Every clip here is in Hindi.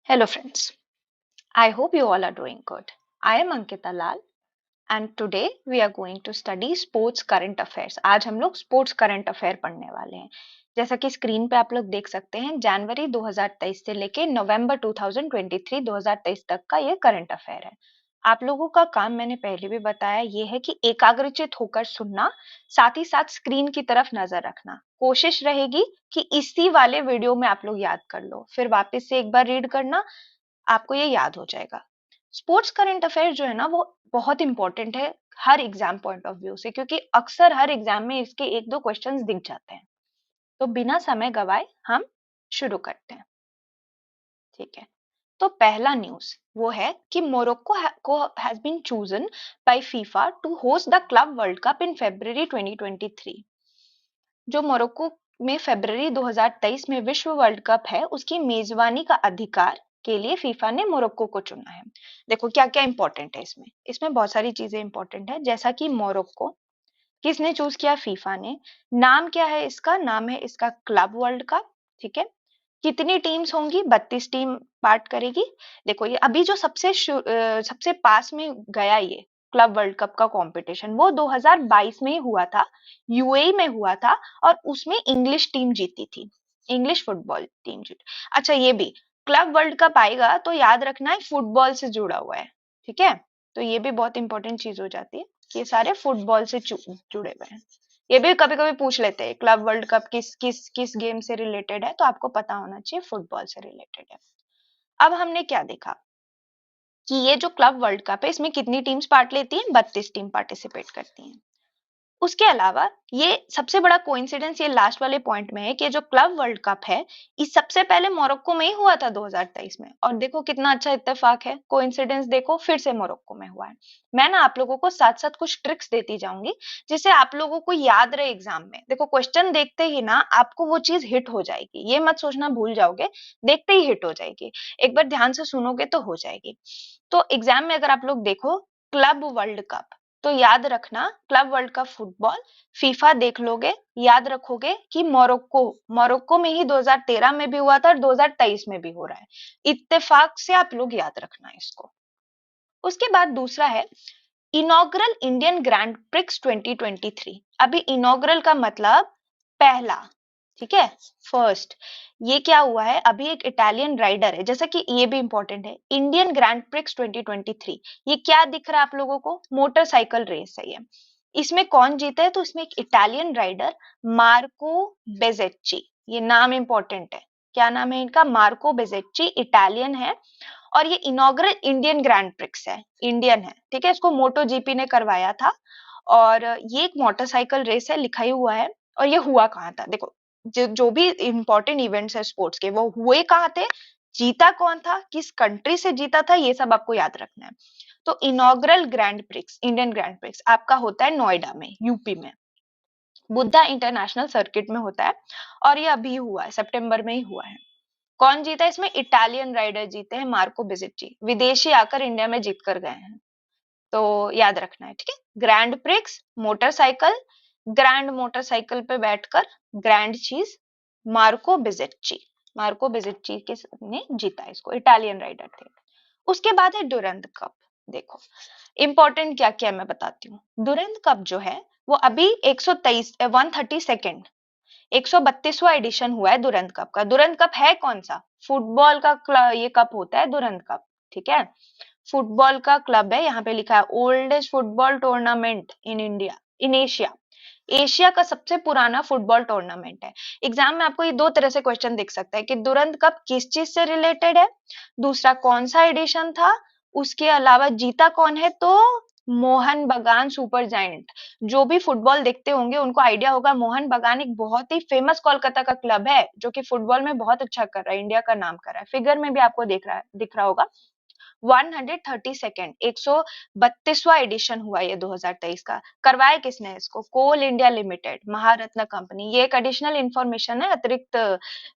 Hello friends, I hope you all are doing good. I am Ankita Lal and today we are going to study sports current affairs. आज हम लोग स्पोर्ट्स करंट अफेयर पढ़ने वाले हैं। जैसा कि स्क्रीन पे आप लोग देख सकते हैं, जनवरी 2023 से लेके नवंबर 2023 तक का ये करंट अफेयर है। आप लोगों का काम मैंने पहले भी बताया ये है कि एकाग्रचित होकर सुनना, साथ ही साथ स्क्रीन की तरफ नजर रखना। कोशिश रहेगी कि इसी वाले वीडियो में आप लोग याद कर लो, फिर वापस से एक बार रीड करना, आपको ये याद हो जाएगा। स्पोर्ट्स करंट अफेयर जो है ना वो बहुत इंपॉर्टेंट है हर एग्जाम पॉइंट ऑफ व्यू से, क्योंकि अक्सर हर एग्जाम में इसके एक दो क्वेश्चंस दिख जाते हैं। तो बिना समय गवाए हम शुरू करते हैं। ठीक है, तो पहला न्यूज वो है कि Morocco has been chosen by FIFA to host the club world cup in February 2023। जो मोरक्को में फरवरी 2023 में विश्व वर्ल्ड कप है उसकी मेजबानी का अधिकार के लिए फीफा ने मोरक्को को चुना है। देखो क्या क्या इंपॉर्टेंट है इसमें, इसमें बहुत सारी चीजें इंपॉर्टेंट है। जैसा कि मोरक्को किसने चूज किया, फीफा ने। नाम क्या है इसका, नाम है इसका क्लब वर्ल्ड कप। ठीक है, कितनी टीम्स होंगी, 32 टीम पार्ट करेगी। देखो ये अभी जो सबसे पास में गया ये क्लब वर्ल्ड कप का कंपटीशन वो 2022 में ही हुआ था, यूएई में हुआ था, और उसमें इंग्लिश टीम जीती थी, इंग्लिश फुटबॉल टीम जीती। अच्छा ये भी क्लब वर्ल्ड कप आएगा तो याद रखना है फुटबॉल से जुड़ा हुआ है। ठीक है, तो ये भी बहुत इंपॉर्टेंट चीज हो जाती है, ये सारे फुटबॉल से जुड़े हुए हैं। ये भी कभी कभी पूछ लेते हैं क्लब वर्ल्ड कप किस किस किस गेम से रिलेटेड है, तो आपको पता होना चाहिए फुटबॉल से रिलेटेड है। अब हमने क्या देखा कि ये जो क्लब वर्ल्ड कप है इसमें कितनी टीम्स पार्ट लेती हैं, 32 टीम पार्टिसिपेट करती हैं। उसके अलावा ये सबसे बड़ा कोइंसिडेंस ये लास्ट वाले पॉइंट में है कि जो क्लब वर्ल्ड कप है इस सबसे पहले मोरक्को में ही हुआ था 2023 में, और देखो कितना अच्छा इत्तेफाक है, कोइंसिडेंस देखो फिर से मोरक्को में हुआ है। मैं ना आप लोगों को साथ साथ कुछ ट्रिक्स देती जाऊंगी जिससे आप लोगों को याद रहे एग्जाम में। देखो क्वेश्चन देखते ही ना आपको वो चीज हिट हो जाएगी, ये मत सोचना भूल जाओगे, देखते ही हिट हो जाएगी। एक बार ध्यान से सुनोगे तो हो जाएगी। तो एग्जाम में अगर आप लोग देखो क्लब वर्ल्ड कप, तो याद रखना club world cup football, FIFA देख लोगे, याद रखोगे कि मोरक्को मोरक्को में ही 2013 में भी हुआ था और 2023 में भी हो रहा है। इत्तेफाक से आप लोग याद रखना इसको। उसके बाद दूसरा है इनॉग्रल इंडियन ग्रैंड प्रिक्स 2023। अभी इनॉग्रल का मतलब पहला, ठीक है, फर्स्ट। ये क्या हुआ है, अभी एक इटालियन राइडर है, जैसा कि ये भी इंपॉर्टेंट है, इंडियन ग्रैंड प्रिक्स 2023। ये क्या दिख रहा है आप लोगों को, मोटरसाइकिल रेस है ये। इसमें कौन जीता है, तो इसमें एक इटालियन राइडर मार्को बेजेच्ची, ये नाम इंपॉर्टेंट है। क्या नाम है इनका, मार्को बेजेच्ची, इटालियन है। और ये इनॉग्रल इंडियन ग्रैंड प्रिक्स है, इंडियन है। ठीक है, इसको मोटो जीपी ने करवाया था और ये एक मोटरसाइकिल रेस है, लिखा ही हुआ है। और ये हुआ कहाँ था, देखो जो भी इंपॉर्टेंट इवेंट्स है स्पोर्ट्स के वो हुए कहाँ थे, जीता कौन था, किस कंट्री से जीता था, ये सब आपको याद रखना है। तो inaugural grand prix, Indian grand prix आपका होता है नोएडा में, यूपी में, बुद्धा इंटरनेशनल सर्किट में होता है। और ये अभी हुआ है, सितंबर में ही हुआ है। कौन जीता, इसमें इटालियन राइडर जीते हैं, मार्को बिजेट्टी, विदेशी आकर इंडिया में जीत कर गए हैं। तो याद रखना है, ठीक है। Grand prix motorcycle, grand motorcycle पे बैठकर ग्रैंड चीज, मार्को बिजेट्ची, मार्को बिजेट्ची के ने जीता इसको, इटालियन राइडर थे। उसके बाद है डुरंड कप। देखो इंपॉर्टेंट क्या क्या मैं बताती हूँ। डुरंड कप जो है वो अभी 132 132वां एडिशन हुआ है दुरंत कप का। दुरंत कप है कौन सा, फुटबॉल का ये कप होता है दुरंत कप। ठीक है, फुटबॉल का क्लब है, यहाँ पे लिखा है oldest football tournament in India, in Asia, Asia का सबसे पुराना फुटबॉल टूर्नामेंट है। एग्जाम में आपको ये दो तरह से क्वेश्चन दिख सकता है कि दुरंत कप किस चीज से रिलेटेड है, दूसरा कौन सा एडिशन था, उसके अलावा जीता कौन है। तो मोहन बगान सुपर जायंट, जो भी फुटबॉल देखते होंगे उनको आइडिया होगा, मोहन बगान एक बहुत ही फेमस कोलकाता का क्लब है जो कि फुटबॉल में बहुत अच्छा कर रहा है, इंडिया का नाम कर रहा है। फिगर में भी आपको दिख रहा होगा 132nd 132वां एडिशन हुआ ये 2023 का। करवाया किसने इसको, कोल इंडिया लिमिटेड, महारत्न कंपनी। ये एक एडिशनल इंफॉर्मेशन है, अतिरिक्त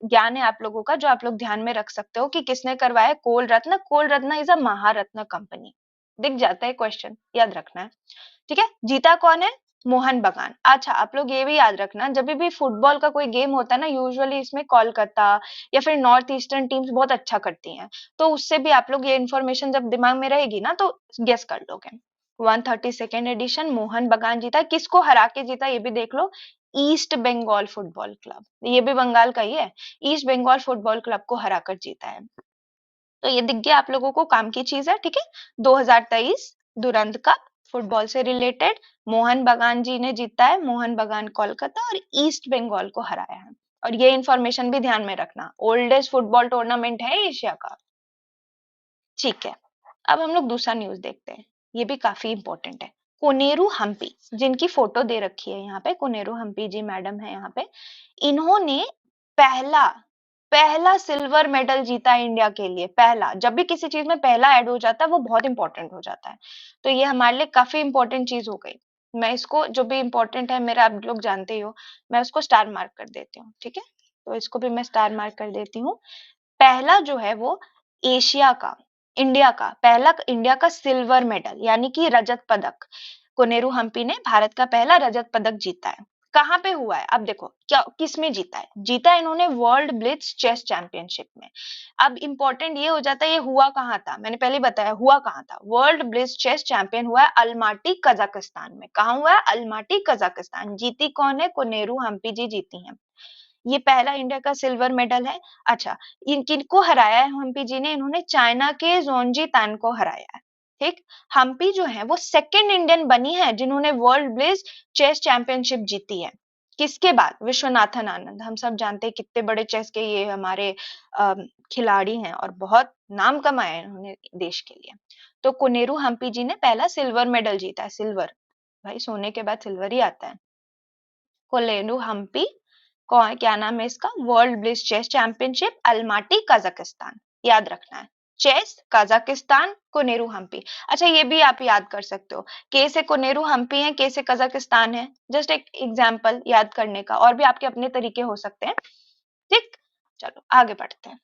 ज्ञान है आप लोगों का जो आप लोग ध्यान में रख सकते हो कि किसने करवाया, कोल रत्न, कोल रत्न इज अ महारत्न कंपनी। दिख जाता है क्वेश्चन, याद रखना है। ठीक है, जीता कौन है, मोहन बगान। अच्छा, आप लोग ये भी याद रखना, जब भी फुटबॉल का कोई गेम होता है ना, यूजुअली इसमें कोलकाता या फिर नॉर्थ ईस्टर्न टीम्स बहुत अच्छा करती हैं, तो उससे भी आप लोग ये इन्फॉर्मेशन जब दिमाग में रहेगी ना तो गेस कर लोगे। 132nd एडिशन मोहन बगान जीता। किसको हरा के जीता ये भी देख लो, ईस्ट बंगाल फुटबॉल क्लब, ये भी बंगाल का ही है। ईस्ट बंगाल फुटबॉल क्लब को हरा कर जीता है। तो ये दिख गया आप लोगों को, काम की चीज है, ठीक है। 2023 दुरंत कप फुटबॉल से रिलेटेड, मोहन बगान जी ने जीता है, मोहन बगान कोलकाता और ईस्ट बंगाल को हराया है। और ये इंफॉर्मेशन भी ध्यान में रखना, ओल्डेस्ट फुटबॉल टूर्नामेंट है एशिया का। ठीक है, अब हम लोग दूसरा न्यूज देखते हैं, ये भी काफी इंपॉर्टेंट है। कोनेरू हम्पी, जिनकी फोटो दे रखी है यहाँ पे, कोनेरू हम्पी जी मैडम है यहाँ पे, इन्होंने पहला पहला सिल्वर मेडल जीता है इंडिया के लिए। पहला, जब भी किसी चीज में पहला ऐड हो जाता है वो बहुत इंपॉर्टेंट हो जाता है, तो ये हमारे लिए काफी इंपॉर्टेंट चीज हो गई। मैं इसको, जो भी इंपॉर्टेंट है मेरा, आप लोग जानते ही हो, मैं उसको स्टार मार्क कर देती हूँ, ठीक है। तो इसको भी मैं स्टार मार्क कर देती हूँ। पहला जो है वो एशिया का, इंडिया का पहला, इंडिया का सिल्वर मेडल यानी कि रजत पदक, कोनेरू हम्पी ने भारत का पहला रजत पदक जीता है। कहाँ पे हुआ है अब देखो, क्या किस में जीता है, जीता है इन्होंने वर्ल्ड ब्लिट्ज चेस चैंपियनशिप में। अब इंपॉर्टेंट ये हो जाता है, ये हुआ कहाँ था, मैंने पहले बताया हुआ कहाँ था। वर्ल्ड ब्लिट्ज चेस चैंपियन हुआ है अलमाटी कजाकिस्तान में। कहाँ हुआ है, अलमाटी कजाकिस्तान। जीती कौन है, कोनेरू हम्पी जी जीती है। ये पहला इंडिया का सिल्वर मेडल है। अच्छा, इन किनको हराया है हम्पी जी ने, इन्होंने चाइना के जोंजी तान को हराया है, ठीक। हम्पी जो है वो सेकंड इंडियन बनी है जिन्होंने वर्ल्ड ब्लिट्ज चेस चैंपियनशिप जीती है। किसके बाद, विश्वनाथन आनंद, हम सब जानते हैं कितने बड़े चेस के ये हमारे खिलाड़ी हैं और बहुत नाम कमाया है इन्होंने देश के लिए। तो कोनेरू हम्पी जी ने पहला सिल्वर मेडल जीता है। सिल्वर, भाई सोने के बाद सिल्वर ही आता है। कोनेरू हम्पी, कौन, क्या नाम है इसका, world blitz chess championship Almaty Kazakhstan, याद रखना है। Chess Kazakhstan, Koneru Humpy. अच्छा, ये भी आप याद कर सकते हो, के से कोनेरू हम्पी है, के से कजाकिस्तान है, जस्ट एक एग्जाम्पल याद करने का, और भी आपके अपने तरीके हो सकते हैं, ठीक। चलो आगे बढ़ते हैं।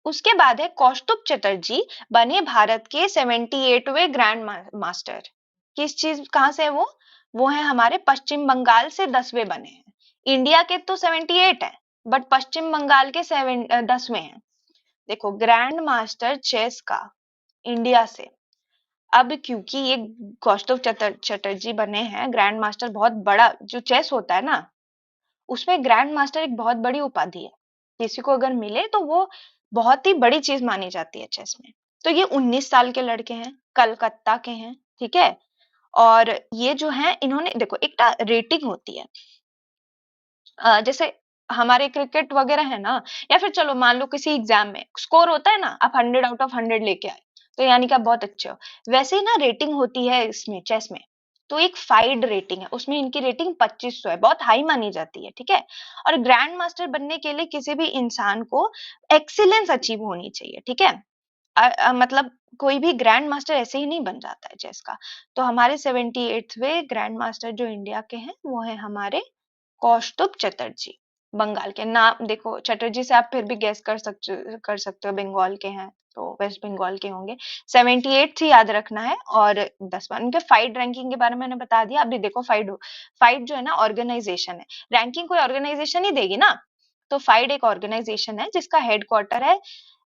उसके बाद है कौस्तुभ चटर्जी, बने भारत के 78वें ग्रैंड मास्टर। किस चीज, कहाँ से है वो है हमारे पश्चिम बंगाल से 10वें बने हैं। इंडिया के तो 78 है, बट पश्चिम बंगाल के 10वें हैं। देखो, ग्रैंड मास्टर चेस का इंडिया से, अब क्योंकि ये कौस्तुभ चटर्जी बने हैं ग्रैंड मास्टर, बहुत बड़ा जो चेस होता है ना, उसमें ग्रैंड मास्टर एक बहुत बड़ी उपाधि है। किसी को अगर मिले तो वो बहुत ही बड़ी चीज मानी जाती है चेस में। तो ये 19 साल के लड़के हैं, कलकत्ता के हैं, ठीक है। और ये जो है, इन्होंने देखो, एक रेटिंग होती है, जैसे हमारे क्रिकेट वगैरह है ना, या फिर चलो मान लो किसी एग्जाम में स्कोर होता है ना, आप 100 आउट ऑफ 100 लेके आए तो यानी कि आप बहुत अच्छे हो। वैसे ही ना रेटिंग होती है इसमें, चेस में। तो एक फाइड रेटिंग है, उसमें इनकी रेटिंग 2500 है, बहुत हाई मानी जाती है, ठीक है। और ग्रैंड मास्टर बनने के लिए किसी भी इंसान को एक्सीलेंस अचीव होनी चाहिए, ठीक है। मतलब कोई भी ग्रैंड मास्टर ऐसे ही नहीं बन जाता है चेस का। तो हमारे 78वें ग्रैंड मास्टर जो इंडिया के हैं वो है हमारे कौस्तुभ चटर्जी। बंगाल के नाम देखो, चटर्जी से आप फिर भी गैस कर सकते हो, बंगाल के हैं तो वेस्ट बंगाल के होंगे। 78 ही याद रखना है। और 10वां, इनके फाइड रैंकिंग के बारे में मैंने बता दिया। अभी देखो, फाइड फाइड जो है ना, ऑर्गेनाइजेशन है। रैंकिंग कोई ऑर्गेनाइजेशन ही देगी ना, तो फाइड एक ऑर्गेनाइजेशन है जिसका हेडक्वार्टर है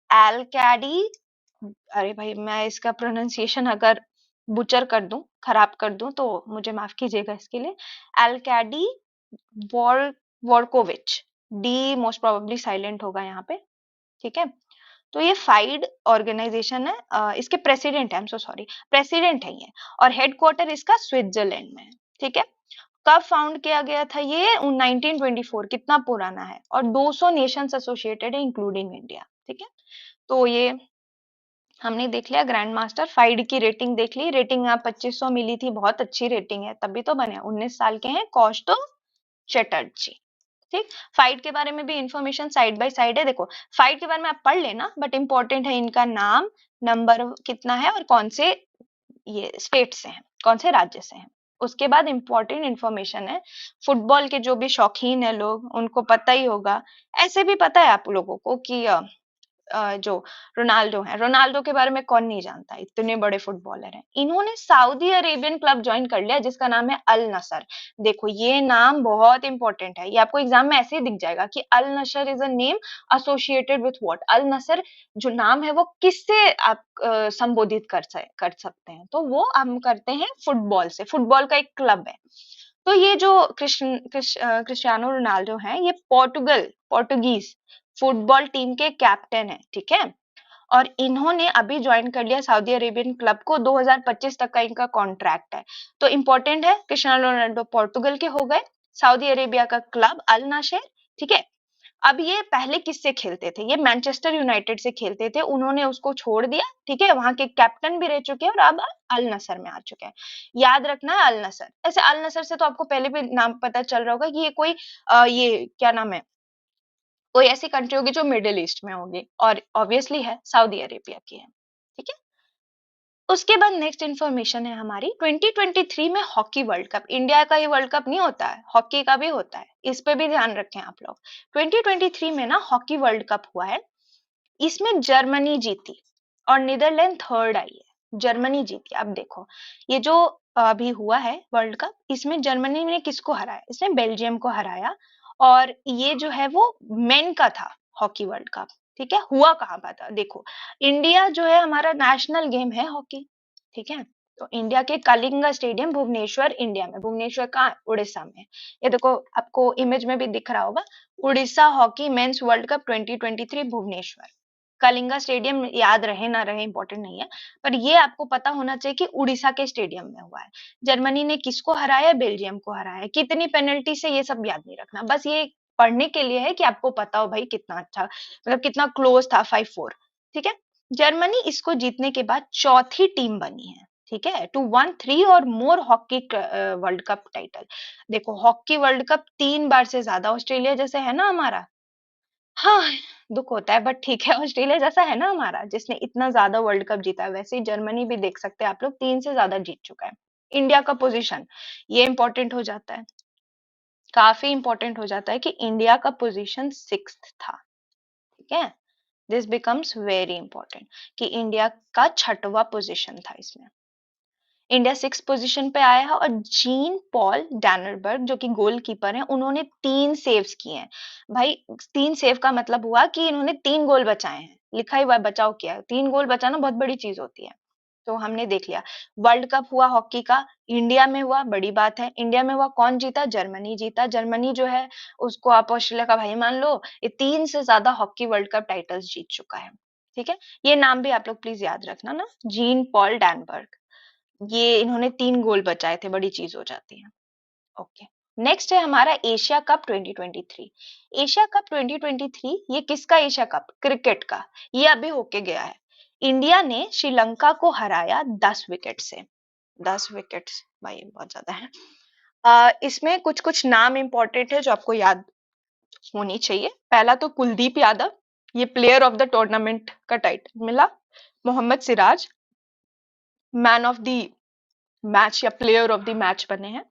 एलकैडी। अरे भाई, मैं इसका प्रोनाउंसिएशन अगर बुचर कर दूं, खराब कर दूं, तो मुझे माफ कीजिएगा इसके लिए। एलकैडी वॉर वॉरकोविच, डी मोस्ट प्रोबेबली साइलेंट होगा यहाँ पे, ठीक है। तो ये फाइड ऑर्गेनाइजेशन है, इसके प्रेसिडेंट है, I am so sorry, president है ये। और हेडक्वार्टर इसका स्विट्जरलैंड में है, ठीक है। कब फाउंड किया गया था ये, 1924, कितना पुराना है। और 200 नेशंस एसोसिएटेड है इंक्लूडिंग इंडिया, ठीक है। तो ये हमने देख लिया ग्रैंड मास्टर। फाइड की रेटिंग देख ली, रेटिंग यहाँ 2500 मिली थी, बहुत अच्छी रेटिंग है, तभी तो बने। 19 साल के हैं कौस्तुभ चटर्जी, ठीक। फाइट के बारे में भी इंफॉर्मेशन साइड बाय साइड है, देखो फाइट के बारे में आप पढ़ लेना, बट इंपॉर्टेंट है इनका नाम, नंबर कितना है, और कौन से ये स्टेट से हैं, कौन से राज्य से हैं। उसके बाद इंपॉर्टेंट इंफॉर्मेशन है, फुटबॉल के जो भी शौकीन है लोग, उनको पता ही होगा, ऐसे भी पता है आप लोगों को कि जो रोनाल्डो है, रोनाल्डो के बारे में कौन नहीं जानता, इतने बड़े फुटबॉलर हैं। इन्होंने सऊदी अरेबियन क्लब ज्वाइन कर लिया जिसका नाम है अल नसर। देखो ये नाम बहुत इंपॉर्टेंट है, ये आपको एग्जाम में ऐसे ही दिख जाएगा कि Al Nassr is a name associated with what. Al Nassr जो नाम है वो किससे आप संबोधित कर सकते हैं, तो वो हम करते हैं फुटबॉल से, फुटबॉल का एक क्लब है। तो ये जो क्रिस्टियानो रोनाल्डो हैं, ये पोर्टुगीज फुटबॉल टीम के कैप्टन है, ठीक है। और इन्होंने अभी ज्वाइन कर लिया सऊदी अरेबियन क्लब को, 2025 तक का इनका कॉन्ट्रैक्ट है। तो इंपॉर्टेंट है, क्रिस्टियानो रोनाल्डो पोर्टुगल के हो गए, सऊदी अरेबिया का क्लब अल नासर, ठीक है। अब ये पहले किससे खेलते थे, ये मैनचेस्टर यूनाइटेड से खेलते थे, उन्होंने उसको छोड़ दिया, ठीक है। वहां के कैप्टन भी रह चुके हैं और अब अल नसर में आ चुके हैं। याद रखना है अल नसर। ऐसे अल नसर से तो आपको पहले भी नाम पता चल रहा होगा कि ये कोई ये क्या नाम है, कोई ऐसी कंट्री होगी जो मिडिल ईस्ट में होगी, और ऑब्वियसली है सऊदी अरेबिया की है, ठीक है। उसके बाद नेक्स्ट इंफॉर्मेशन है हमारी 2023 में हॉकी वर्ल्ड कप। इंडिया का ही वर्ल्ड कप नहीं होता है, हॉकी का भी होता है, इस पे भी ध्यान रखें आप लोग। 2023 में ना हॉकी वर्ल्ड कप हुआ है, इसमें जर्मनी जीती और नीदरलैंड थर्ड आई है, जर्मनी जीती। अब देखो ये जो अभी हुआ है वर्ल्ड कप, इसमें जर्मनी ने किसको हराया, इसने बेल्जियम को हराया। और ये जो है वो मेन का था हॉकी वर्ल्ड कप, ठीक है। हुआ कहाँ पर था, देखो इंडिया जो है हमारा नेशनल गेम है हॉकी, ठीक है। तो इंडिया के कलिंगा स्टेडियम भुवनेश्वर, इंडिया में, भुवनेश्वर कहाँ, उड़ीसा में। ये देखो आपको इमेज में भी दिख रहा होगा, Orissa hockey men's world cup 2023 Bhubaneswar. Kalinga stadium याद रहे ना रहे इंपॉर्टेंट नहीं है, पर ये आपको पता होना चाहिए कि उड़ीसा के स्टेडियम में हुआ है। जर्मनी ने किसको हराया, बेल्जियम को हराया। कितनी पेनल्टी से, ये सब याद नहीं रखना, बस ये पढ़ने के लिए है कि आपको पता हो भाई कितना अच्छा, मतलब कितना क्लोज था, 5-4, ठीक है। जर्मनी इसको जीतने के बाद चौथी टीम बनी है, ठीक है, टू वन 3 और मोर हॉकी वर्ल्ड कप टाइटल। देखो हॉकी वर्ल्ड कप 3 बार से ज्यादा ऑस्ट्रेलिया जैसे है ना हमारा, हाँ, दुख होता है बट ठीक है, ऑस्ट्रेलिया जैसा है ना हमारा जिसने इतना ज्यादा वर्ल्ड कप जीता है, वैसे ही जर्मनी भी देख सकते हैं आप लोग 3 से ज्यादा जीत चुका है। इंडिया का पोजीशन, ये इंपॉर्टेंट हो जाता है, काफी इंपॉर्टेंट हो जाता है कि इंडिया का पोजीशन 6th था, ठीक है। दिस बिकम्स वेरी इंपॉर्टेंट कि इंडिया का 6वां पोजीशन था इसमें। इंडिया 6 पोजीशन पे आया है और जीन पॉल डैनरबर्ग जो कि गोलकीपर हैं, उन्होंने 3 सेव्स किए हैं। भाई 3 सेव का मतलब हुआ कि इन्होंने 3 गोल बचाए हैं, लिखा ही हुआ है, बचाव किया है। 3 गोल बचाना बहुत बड़ी चीज होती है। तो हमने देख लिया, वर्ल्ड कप हुआ हॉकी का, इंडिया में हुआ, बड़ी बात है। इंडिया में हुआ, कौन जीता, जर्मनी जीता। जर्मनी जो है उसको आप ऑस्ट्रेलिया का भाई मान लो, ये 3 से ज्यादा हॉकी वर्ल्ड कप टाइटल्स जीत चुका है, ठीक है। ये नाम भी आप लोग प्लीज याद रखना ना, जीन पॉल डैनबर्ग, ये इन्होंने 3 गोल बचाए थे, बड़ी चीज हो जाती है। ओके, नेक्स्ट है हमारा एशिया कप 2023। एशिया कप 2023 ये किसका एशिया कप, क्रिकेट का, ये अभी होके गया है। इंडिया ने श्रीलंका को हराया 10 विकेट से, 10 विकेट भाई बहुत ज्यादा है। इसमें कुछ कुछ नाम इंपॉर्टेंट है जो आपको याद होनी चाहिए। पहला तो कुलदीप यादव, ये प्लेयर ऑफ द टूर्नामेंट का टाइटल मिला। Mohammed Siraj man of the match या प्लेयर ऑफ द मैच बने हैं।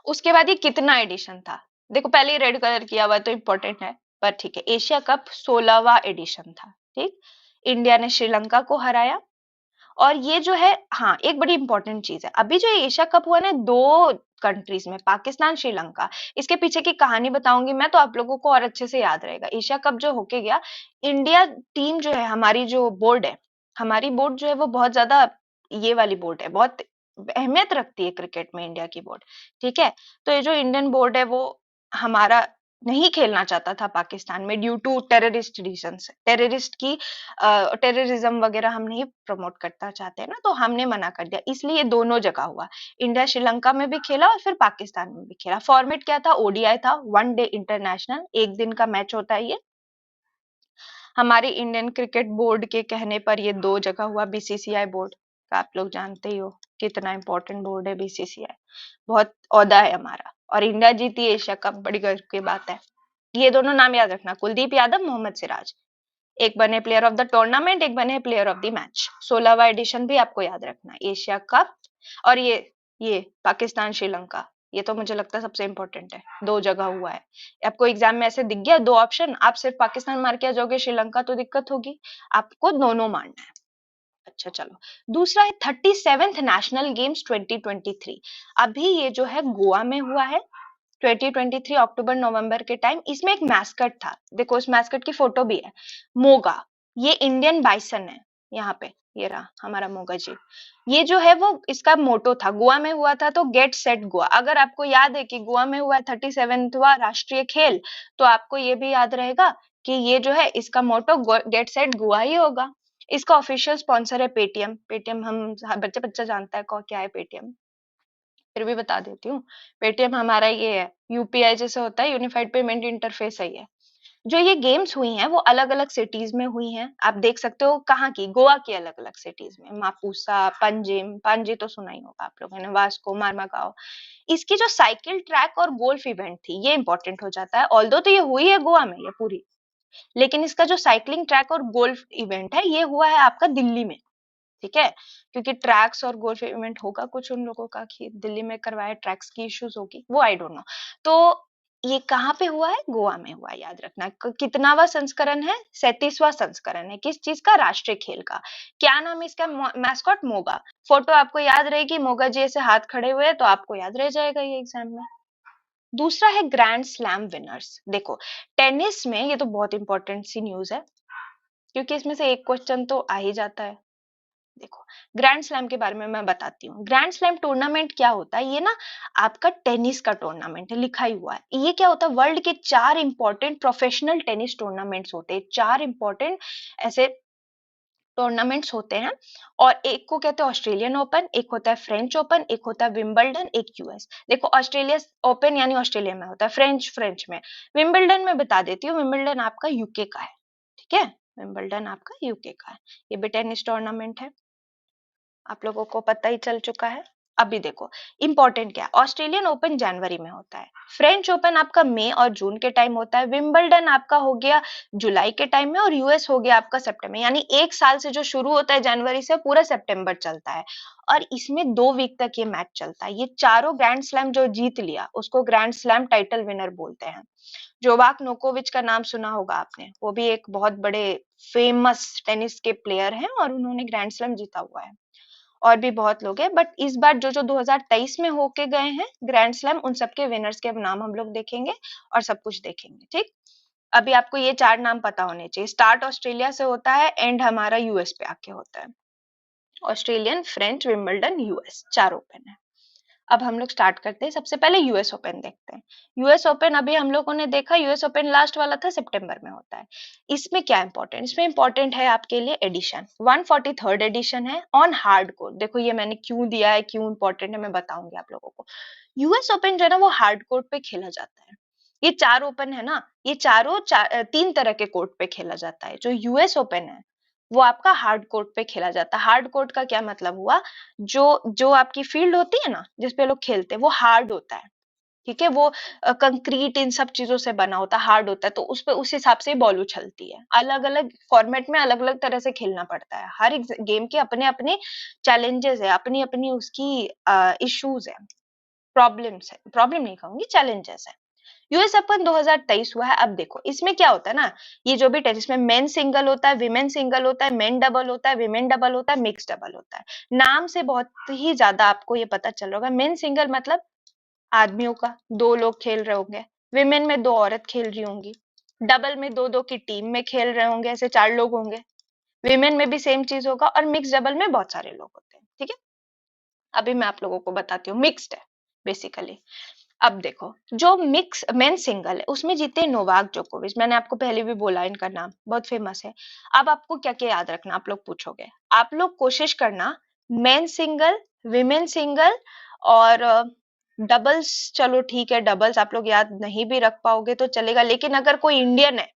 उसके बाद ये कितना एडिशन था, देखो पहले ही रेड कलर किया हुआ तो इंपॉर्टेंट है, पर ठीक है। एशिया कप 16वां एडिशन था, ठीक। इंडिया ने श्रीलंका को हराया। और ये जो है, हाँ एक बड़ी इंपॉर्टेंट चीज है, अभी जो एशिया कप हुआ ना 2 कंट्रीज में, पाकिस्तान श्रीलंका, इसके पीछे की कहानी बताऊंगी मैं तो आप लोगों को और अच्छे से याद रहेगा। एशिया कप जो होके गया, इंडिया टीम जो है, हमारी जो बोर्ड है, हमारी बोर्ड जो है वो बहुत ज्यादा ये वाली बोर्ड है, बहुत अहमियत रखती है क्रिकेट में इंडिया की बोर्ड, ठीक है। तो ये जो इंडियन बोर्ड है वो हमारा नहीं खेलना चाहता था पाकिस्तान में, due to terrorist reason, terrorist की टेररिज्म वगैरह हम नहीं प्रमोट करना चाहते ना, तो हमने मना कर दिया, इसलिए दोनों जगह हुआ। इंडिया श्रीलंका में भी खेला और फिर पाकिस्तान में भी खेला। फॉर्मेट क्या था, ओडीआई था, 1 डे इंटरनेशनल, एक दिन का मैच होता है ये। हमारे इंडियन क्रिकेट बोर्ड के कहने पर ये 2 जगह हुआ, बीसीसीआई बोर्ड का आप लोग जानते ही हो कितना इंपॉर्टेंट बोर्ड है बीसीसीआई, बहुत औहदा है हमारा। और इंडिया जीती एशिया कप, बड़ी गर्व की बात है। ये दोनों नाम याद रखना, कुलदीप यादव, मोहम्मद सिराज, एक बने प्लेयर ऑफ द टूर्नामेंट, एक बने प्लेयर ऑफ द मैच। 16वां एडिशन भी आपको याद रखना, एशिया कप। और ये पाकिस्तान श्रीलंका, ये तो मुझे लगता है सबसे इंपॉर्टेंट है, 2 जगह हुआ है। आपको एग्जाम में ऐसे दिख गया 2 ऑप्शन, आप सिर्फ पाकिस्तान मार के आ जाओगे, श्रीलंका तो दिक्कत होगी, आपको दोनों मारना है। अच्छा चलो, दूसरा है 37th नेशनल गेम्स 2023। अभी ये जो है गोवा में हुआ है 2023 अक्टूबर नवंबर के टाइम। इसमें एक मैस्कट था, देखो इस मैस्कट की फोटो भी है, मोगा। ये इंडियन बाइसन है, यहाँ पे ये रहा हमारा मोगा जी। ये जो है वो इसका मोटो था, गोवा में हुआ था तो गेट सेट गोवा। अगर आपको याद है कि गोवा में हुआ 37वां राष्ट्रीय खेल, तो आपको ये भी याद रहेगा कि ये जो है इसका मोटो गेट सेट गोवा ही होगा। इसका ऑफिशियल स्पॉन्सर है पेटीएम। पेटीएम हम बच्चा बच्चा जानता है क्या है पेटीएम, फिर भी बता देती हूँ। पेटीएम हमारा ये है, यूपीआई जैसे होता है, यूनिफाइड पेमेंट इंटरफेस है ये। जो ये गेम्स हुई हैं वो अलग अलग सिटीज में हुई हैं, आप देख सकते हो कहाँ की, गोवा की अलग अलग सिटीज में, मापुसा, पंजिम, पांजी तो सुना ही होगा आप लोगों ने, वास्को, मारमागाओ। इसकी जो साइकिल ट्रैक और गोल्फ इवेंट थी ये इंपॉर्टेंट हो जाता है, ऑल्दो तो ये हुई है गोवा में ये पूरी, लेकिन इसका जो साइकिलिंग ट्रैक और गोल्फ इवेंट है ये हुआ है आपका दिल्ली में। ठीक है, क्योंकि ट्रैक्स और गोल्फ इवेंट होगा कुछ उन लोगों का कि दिल्ली में करवाया, ट्रैक्स की इश्यूज होगी, वो आई डोंट नो। तो ये कहाँ पे हुआ है, गोवा में हुआ है, याद रखना। कितनावा संस्करण है, 37वां संस्करण है, किस चीज का, राष्ट्रीय खेल का। क्या नाम है इसका, मैस्कॉट मोगा। फोटो आपको याद रहेगी, मोगा जी ऐसे हाथ खड़े हुए, तो आपको याद रह जाएगा ये एग्जाम में। दूसरा है ग्रैंड स्लैम विनर्स। देखो टेनिस में ये तो बहुत इंपॉर्टेंट सी न्यूज है, क्योंकि इसमें से एक क्वेश्चन तो आ ही जाता है। देखो ग्रैंड स्लैम के बारे में मैं बताती हूँ। ग्रैंड स्लैम टूर्नामेंट क्या होता है, ये ना आपका टेनिस का टूर्नामेंट है, लिखा ही हुआ है। ये क्या होता है, वर्ल्ड के 4 इंपॉर्टेंट प्रोफेशनल टेनिस टूर्नामेंट्स होते हैं, 4 इंपॉर्टेंट ऐसे टूर्नामेंट्स होते हैं। और एक को कहते हैं ऑस्ट्रेलियन ओपन, एक होता है फ्रेंच ओपन, एक होता है विंबलडन, एक यूएस। देखो ऑस्ट्रेलिया ओपन यानी ऑस्ट्रेलिया में होता है, फ्रेंच फ्रेंच में, विंबलडन में बता देती हूँ, विंबलडन आपका यूके का है। ठीक है, विंबलडन आपका यूके का है, ये भी टेनिस टूर्नामेंट है, आप लोगों को पता ही चल चुका है। अभी देखो इंपॉर्टेंट क्या है, ऑस्ट्रेलियन ओपन जनवरी में होता है, फ्रेंच ओपन आपका मई और जून के टाइम होता है, विंबलडन आपका हो गया जुलाई के टाइम में, और यूएस हो गया आपका सितंबर। यानी एक साल से जो शुरू होता है जनवरी से पूरा सितंबर चलता है, और इसमें 2 वीक तक ये मैच चलता है। ये चारों ग्रैंड स्लैम जो जीत लिया उसको ग्रैंड स्लैम टाइटल विनर बोलते हैं। जोवाक नोकोविच का नाम सुना होगा आपने, वो भी एक बहुत बड़े फेमस टेनिस के प्लेयर हैं और उन्होंने ग्रैंड स्लैम जीता हुआ है। और भी बहुत लोग हैं, बट इस बार जो जो 2023 में होके गए हैं ग्रैंड स्लैम, उन सबके विनर्स के नाम हम लोग देखेंगे और सब कुछ देखेंगे। ठीक, अभी आपको ये 4 नाम पता होने चाहिए। स्टार्ट ऑस्ट्रेलिया से होता है, एंड हमारा यूएस पे आके होता है। Australian, French, Wimbledon, US, 4 open है। अब हम लोग स्टार्ट करते हैं, सबसे पहले यूएस ओपन देखते हैं। यूएस ओपन अभी हम लोगों ने देखा, यूएस ओपन लास्ट वाला था, सितंबर में होता है। इसमें क्या इंपॉर्टेंट, इसमें इंपॉर्टेंट है आपके लिए एडिशन, 143rd एडिशन है ऑन हार्ड कोर्ट। देखो ये मैंने क्यों दिया है, क्यों इंपॉर्टेंट है, मैं बताऊंगी आप लोगों को। यूएस ओपन जो है ना वो हार्ड कोर्ट पे खेला जाता है। ये 4 ओपन है ना, ये चारों 3 तरह के कोर्ट पे खेला जाता है। जो यूएस ओपन है वो आपका हार्ड कोर्ट पे खेला जाता है। हार्ड कोर्ट का क्या मतलब हुआ, जो जो आपकी फील्ड होती है ना जिसपे लोग खेलते हैं वो हार्ड होता है। ठीक है, वो कंक्रीट इन सब चीजों से बना होता है, हार्ड होता है, तो उस पे उस हिसाब से बॉल उछलती है। अलग अलग फॉर्मेट में अलग अलग तरह से खेलना पड़ता है, हर एक गेम के अपने अपने चैलेंजेस है, अपनी अपनी उसकी इश्यूज है, प्रॉब्लम्स है, प्रॉब्लम नहीं कहूंगी, चैलेंजेस है। यूएस ओपन 2023 हुआ है। अब देखो इसमें क्या होता है ना, ये जो भी टेनिस में मेन सिंगल होता है, विमेन सिंगल होता है, मेन डबल होता है, विमेन डबल होता है, मिक्स डबल होता है। नाम से बहुत ही ज्यादा आपको ये पता चल रहा होगा, मेन सिंगल मतलब आदमियों का, 2 लोग खेल रहे होंगे, विमेन में 2 औरत खेल रही होंगी, डबल में 2-2 की टीम में खेल रहे होंगे, ऐसे 4 लोग होंगे। विमेन में भी सेम चीज होगा, और मिक्स डबल में बहुत सारे लोग होते हैं। ठीक है, अभी मैं आप लोगों को बताती हूँ, मिक्स्ड है बेसिकली। अब देखो जो मिक्स मेन सिंगल है उसमें जीते नोवाक जोकोविच, मैंने आपको पहले भी बोला इनका नाम बहुत फेमस है। अब आपको क्या क्या याद रखना, आप लोग पूछोगे, आप लोग कोशिश करना मेन सिंगल, विमेन सिंगल और डबल्स, चलो ठीक है डबल्स आप लोग याद नहीं भी रख पाओगे तो चलेगा, लेकिन अगर कोई इंडियन है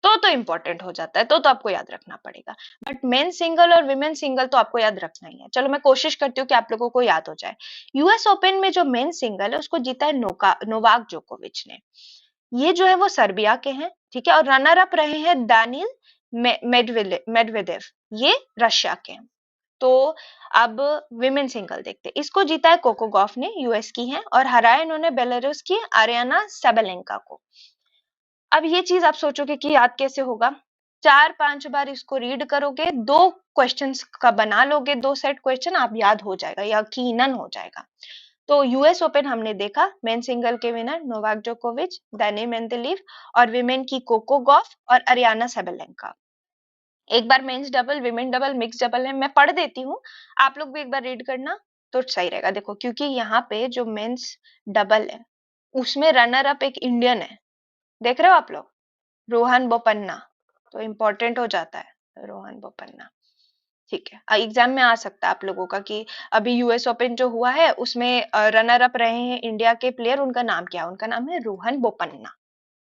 तो इम्पोर्टेंट हो जाता है, तो आपको याद रखना पड़ेगा। बट मेन सिंगल और विमेन सिंगल तो आपको याद रखना ही है। चलो मैं कोशिश करती हूँ कि आप लोगों को याद हो जाए। यूएस ओपन में जो मेन सिंगल है उसको जीता है नोवाक जोकोविच ने। ये जो है वो सर्बिया के हैं, ठीक है, और रनर अप रहे हैं दानिल मेडवेदेव, ये रशिया के हैं। तो अब विमेन सिंगल देखते हैं। इसको जीता है कोको गॉफ ने, यूएस की है, और हराया इन्होंने बेलारूस की आरियाना साबालेंका को। अब ये चीज आप सोचोगे कि याद कैसे होगा? 4-5 बार इसको रीड करोगे, 2 क्वेश्चंस का बना लोगे, 2 सेट क्वेश्चन, आप याद हो जाएगा, यकीनन हो जाएगा। तो यूएस ओपन हमने देखा, मेन सिंगल के विनर नोवाक जोकोविच, दानिल मेंदेलीव, और विमेन की कोको गॉफ और अरियाना साबालेंका। एक बार men's double, women double, mix double है, मैं पढ़ देती हूँ, आप लोग भी एक बार रीड करना तो सही रहेगा। देखो, क्योंकि यहाँ पे जो मेंस डबल है उसमें रनर अप एक इंडियन है, देख रहे हो आप लोग, रोहन बोपन्ना, तो इम्पोर्टेंट हो जाता है रोहन बोपन्ना। ठीक है, एग्जाम में आ सकता है आप लोगों का कि अभी यूएस ओपन जो हुआ है उसमें रनर अप रहे हैं इंडिया के प्लेयर, उनका नाम क्या है? उनका नाम है रोहन बोपन्ना,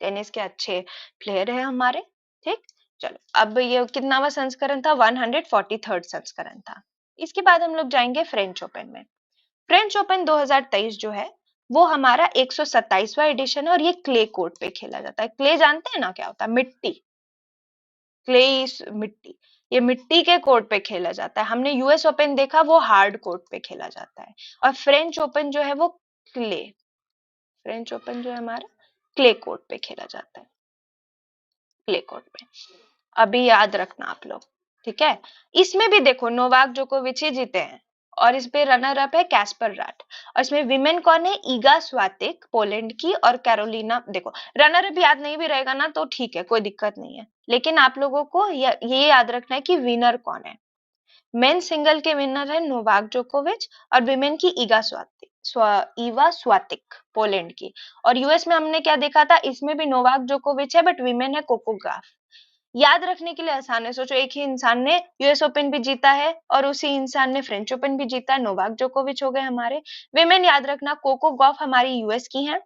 टेनिस के अच्छे प्लेयर है हमारे। ठीक, चलो अब ये कितनावा संस्करण था? 143rd संस्करण था। इसके बाद हम लोग जाएंगे फ्रेंच ओपन में। फ्रेंच ओपन 2023 जो है वो हमारा 127वां एडिशन है, और ये क्ले कोर्ट पे खेला जाता है। क्ले जानते हैं ना क्या होता है? मिट्टी, क्ले इज मिट्टी, ये मिट्टी के कोर्ट पे खेला जाता है। हमने यूएस ओपन देखा, वो हार्ड कोर्ट पे खेला जाता है, और फ्रेंच ओपन जो है वो क्ले, फ्रेंच ओपन जो है हमारा क्ले कोर्ट पे खेला जाता है, क्ले कोर्ट पे। अभी याद रखना आप लोग, ठीक है? इसमें भी देखो नोवाक जोकोविच ही जीते हैं, और इस पे रनर अप है कैस्पर राट। और इसमें विमेन कौन है? ईगा स्वातिक पोलैंड की, और कैरोलिना। देखो, रनर अप याद नहीं भी रहेगा ना तो ठीक है, कोई दिक्कत नहीं है, लेकिन आप लोगों को ये याद रखना है कि विनर कौन है। मेन सिंगल के विनर है नोवाक जोकोविच, और विमेन की ईवा स्वातिक पोलैंड की। और यूएस में हमने क्या देखा था? इसमें भी नोवाक जोकोविच है, बट विमेन है कोको गॉफ। याद रखने के लिए आसान है, सोचो एक ही इंसान ने यूएस ओपन भी जीता है और उसी इंसान ने फ्रेंच ओपन भी जीता है, नोवाक जोकोविच हो गए हमारे। विमेन याद रखना, कोको गॉफ हमारी यूएस की है,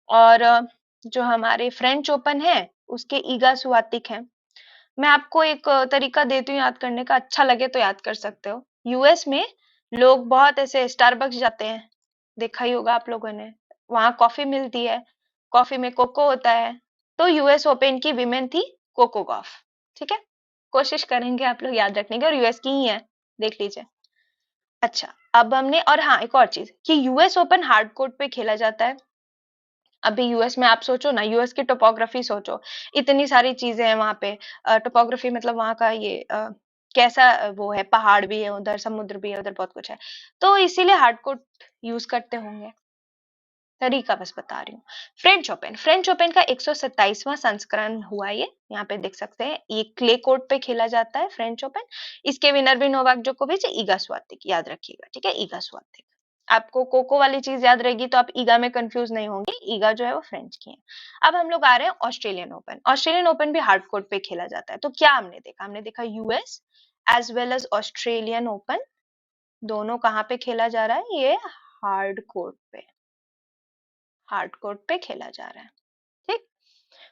और जो हमारे फ्रेंच ओपन है उसके ईगा सुवातिक है। मैं आपको एक तरीका देती हूँ याद करने का, अच्छा लगे तो याद कर सकते हो। यूएस में लोग बहुत ऐसे स्टारबक्स जाते हैं, देखा ही होगा आप लोगों ने, वहां कॉफी मिलती है, कॉफी में कोको होता है। तो यूएस ओपन की विमेन थी कोको गॉफ। ठीक है, कोशिश करेंगे आप लोग याद रखने की, और यूएस की ही है, देख लीजिए। अच्छा, अब हमने, और हाँ एक और चीज कि यूएस ओपन हार्ड कोर्ट पे खेला जाता है। अभी यूएस में आप सोचो ना, यूएस की टोपोग्राफी सोचो, इतनी सारी चीजें हैं वहां पे। टोपोग्राफी मतलब वहां का ये कैसा वो है, पहाड़ भी है उधर, समुद्र भी है उधर, बहुत कुछ है, तो इसीलिए हार्ड कोट यूज करते होंगे, तरीका बस बता रही हूँ। फ्रेंच ओपन का 127वां संस्करण हुआ ये, यहाँ पे देख सकते हैं, ये क्ले कोर्ट पे खेला जाता है फ्रेंच ओपन। इसके विनर भी नोवाक जोकोविच, ईगा स्वातिक, याद रखिएगा, ठीक है, ईगा स्वातिक। आपको कोको वाली चीज याद रहेगी तो आप ईगा में कंफ्यूज नहीं होंगे, ईगा जो है वो फ्रेंच की है। अब हम लोग आ रहे हैं ऑस्ट्रेलियन ओपन। ऑस्ट्रेलियन ओपन भी हार्ड कोर्ट पे खेला जाता है। तो क्या हमने देखा? हमने देखा US as well as Australian Open, दोनों कहाँ पे खेला जा रहा है? ये हार्ड कोर्ट पे, हार्ड कोर्ट पे खेला जा रहा है। ठीक,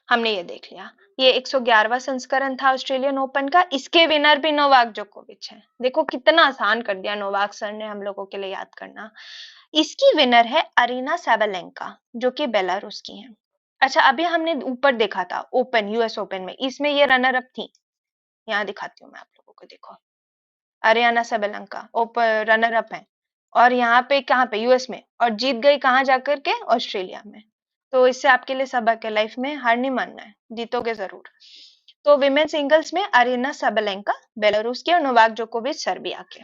हमने ये देख लिया। ये 111वां संस्करण था ऑस्ट्रेलियन ओपन का, इसके विनर भी नोवाक जोकोविच है। देखो कितना आसान कर दिया नोवाक सर ने हम लोगों के लिए याद करना। इसकी विनर है अरीना साबालेंका, जो कि बेलारूस की है। अच्छा, अभी हमने ऊपर देखा था ओपन, यूएस ओपन में, इसमें ये रनर अप थी, यहाँ दिखाती हूँ मैं आप लोगों को, देखो अरियाना सबेलंका ओपर रनर अप है, और यहाँ पे कहाँ पे? यूएस में, और जीत गई कहाँ जाकर के? ऑस्ट्रेलिया में। तो इससे आपके लिए सबक है, लाइफ में हार नहीं मानना है, जीतोगे जरूर। तो विमेन सिंगल्स में अरीना सबेलेंका बेलारूस की, और नोवाक जोकोविच सर्बिया के।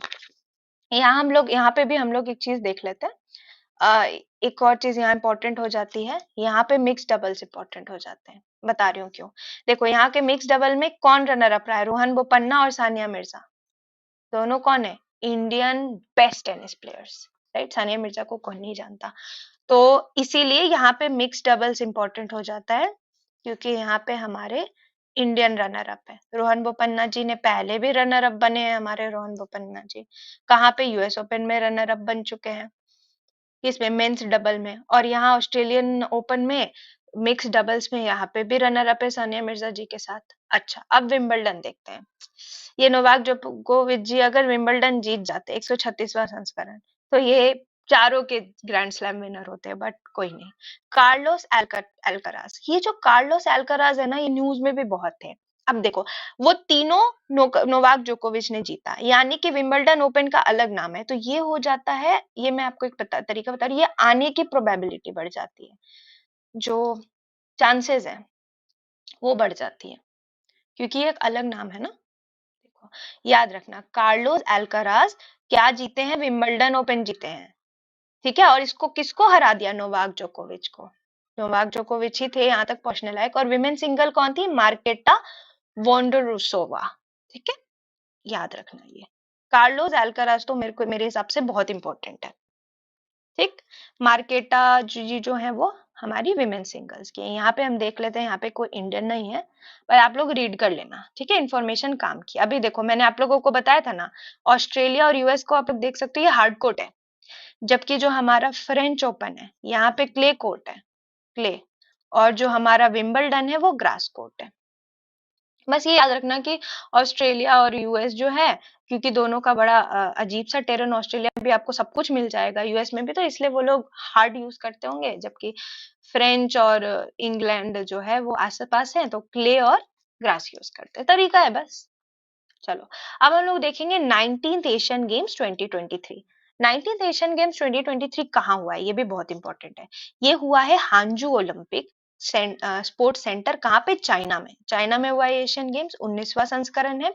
यहाँ हम लोग, यहाँ पे भी हम लोग एक चीज देख लेते हैं। एक और चीज यहाँ इंपॉर्टेंट हो जाती है, यहाँ पे मिक्स डबल्स इंपॉर्टेंट हो जाते हैं, बता रही हूँ क्यों। देखो यहाँ के मिक्स डबल में कौन रनर अप रहा है? रोहन बोपन्ना और सानिया मिर्जा, दोनों कौन है? Indian best tennis players, right? Sania Mirza को कौन नहीं जानता। तो इसीलिए यहाँ पे मिक्स डबल्स इंपॉर्टेंट हो जाता है, क्योंकि यहाँ पे हमारे इंडियन रनर अप है। रोहन बोपन्ना जी ने पहले भी रनर अप बने हैं हमारे, रोहन बोपन्ना जी कहाँ पे? यूएस ओपन में रनर अप बन चुके हैं, इसमें मेंस डबल में, और यहाँ ऑस्ट्रेलियन ओपन में मिक्स डबल्स में यहाँ पे भी रनर अप है सानिया मिर्जा जी के साथ। अच्छा, अब विंबलडन देखते हैं। ये नोवाक जोकोविच जी अगर विंबलडन जीत जाते, 136वां संस्करण, तो ये चारों के ग्रैंड स्लैम विनर होते हैं, बट कोई नहीं। कार्लोस एल्कराज, ये जो कार्लोस एल्कराज है ना, ये न्यूज में भी बहुत थे। अब देखो, वो तीनों नोवाक जोकोविच ने जीता, यानी कि विंबलडन ओपन का अलग नाम है, तो ये हो जाता है, ये मैं आपको एक तरीका बता रही हूँ, ये आने की प्रोबेबिलिटी बढ़ जाती है, जो चांसेस है वो बढ़ जाती है, क्योंकि ये एक अलग नाम है ना। देखो, याद रखना, कार्लोस अल्काराज क्या जीते हैं, विंबलडन ओपन जीते हैं, ठीक है, और इसको किसको हरा दिया, नोवाक जोकोविच को। नोवाक जोकोविच ही थे यहाँ तक पहुंचने लायक, और विमेन सिंगल कौन थी, मार्केटा वोंडरुसोवा, ठीक है, याद रखना ये। कार्लोस अल्काराज तो मेरे हिसाब से बहुत इंपॉर्टेंट है, ठीक। मार्केटा जी जो है वो हमारी विमेन सिंगल्स की है। यहाँ पे हम देख लेते हैं, यहाँ पे कोई इंडियन नहीं है, पर आप लोग रीड कर लेना, ठीक है, इन्फॉर्मेशन काम की। अभी देखो, मैंने आप लोगों को बताया था ना, ऑस्ट्रेलिया और यूएस को आप लोग देख सकते हो, ये हार्ड कोर्ट है, जबकि जो हमारा फ्रेंच ओपन है, यहाँ पे क्ले कोर्ट है, क्ले, और जो हमारा विंबलडन है वो ग्रास कोर्ट है। बस ये याद रखना कि ऑस्ट्रेलिया और यूएस जो है, क्योंकि दोनों का बड़ा अजीब सा टेरन, ऑस्ट्रेलिया में भी आपको सब कुछ मिल जाएगा, यूएस में भी, तो इसलिए वो लोग हार्ड यूज करते होंगे, जबकि फ्रेंच और इंग्लैंड जो है वो आस पास है, तो क्ले और ग्रास यूज करते हैं, तरीका है बस। चलो, अब हम लोग देखेंगे 19th Asian games 2023। 19th Asian games 2023 कहाँ हुआ है, ये भी बहुत इंपॉर्टेंट है। ये हुआ है हांजू ओलंपिक स्पोर्ट्स सेंटर, कहाँ पे, चाइना में। चाइना में हुआ है एशियन गेम्स, 19वां संस्करण है।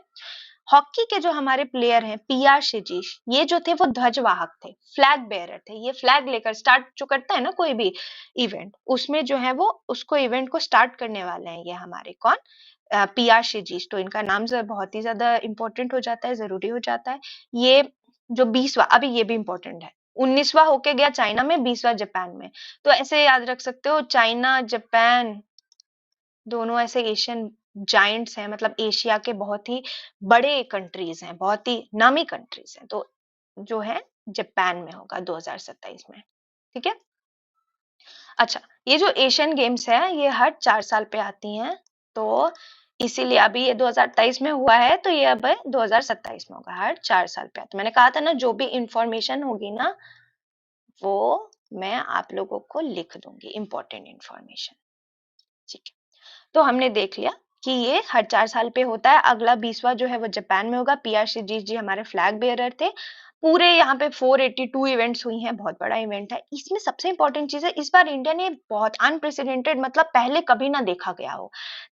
हॉकी के जो हमारे प्लेयर हैं, पीआर शिजीश, ये जो थे वो ध्वजवाहक थे, फ्लैग बेयरर थे, ये फ्लैग लेकर स्टार्ट जो करता है ना कोई भी इवेंट, उसमें जो है वो उसको इवेंट को स्टार्ट करने वाले हैं, ये हमारे कौन, पीआर शिजीश। तो इनका नाम बहुत ही ज्यादा इंपॉर्टेंट हो जाता है, जरूरी हो जाता है। ये जो 20वां, अभी ये भी इंपॉर्टेंट है, 19वां होके गया चाइना में, 20वां जापान में, तो ऐसे याद रख सकते हो, चाइना जापान दोनों ऐसे एशियन जायंट्स हैं, मतलब एशिया के बहुत ही बड़े कंट्रीज हैं, बहुत ही नामी कंट्रीज हैं, तो जो है जापान में होगा 2027 में, ठीक है। अच्छा, ये जो एशियन गेम्स है ये हर 4 साल पे आती हैं, तो इसीलिए अभी ये 2023 में हुआ है, तो ये अब 2027 में होगा, हर 4 साल पे आता। मैंने कहा था ना, जो भी इंफॉर्मेशन होगी ना वो मैं आप लोगों को लिख दूंगी, इंपॉर्टेंट इंफॉर्मेशन, ठीक है। तो हमने देख लिया कि ये हर 4 साल पे होता है। अगला 20वां जो है वो जापान में होगा, पीआर शिजीश जी हमारे फ्लैग बेयरर थे। पूरे यहाँ पे 482 इवेंट्स हुई हैं, बहुत बड़ा इवेंट है। इसमें सबसे इंपॉर्टेंट चीज है, इस बार इंडिया ने बहुत अनप्रेसिडेंटेड, मतलब पहले कभी ना देखा गया हो,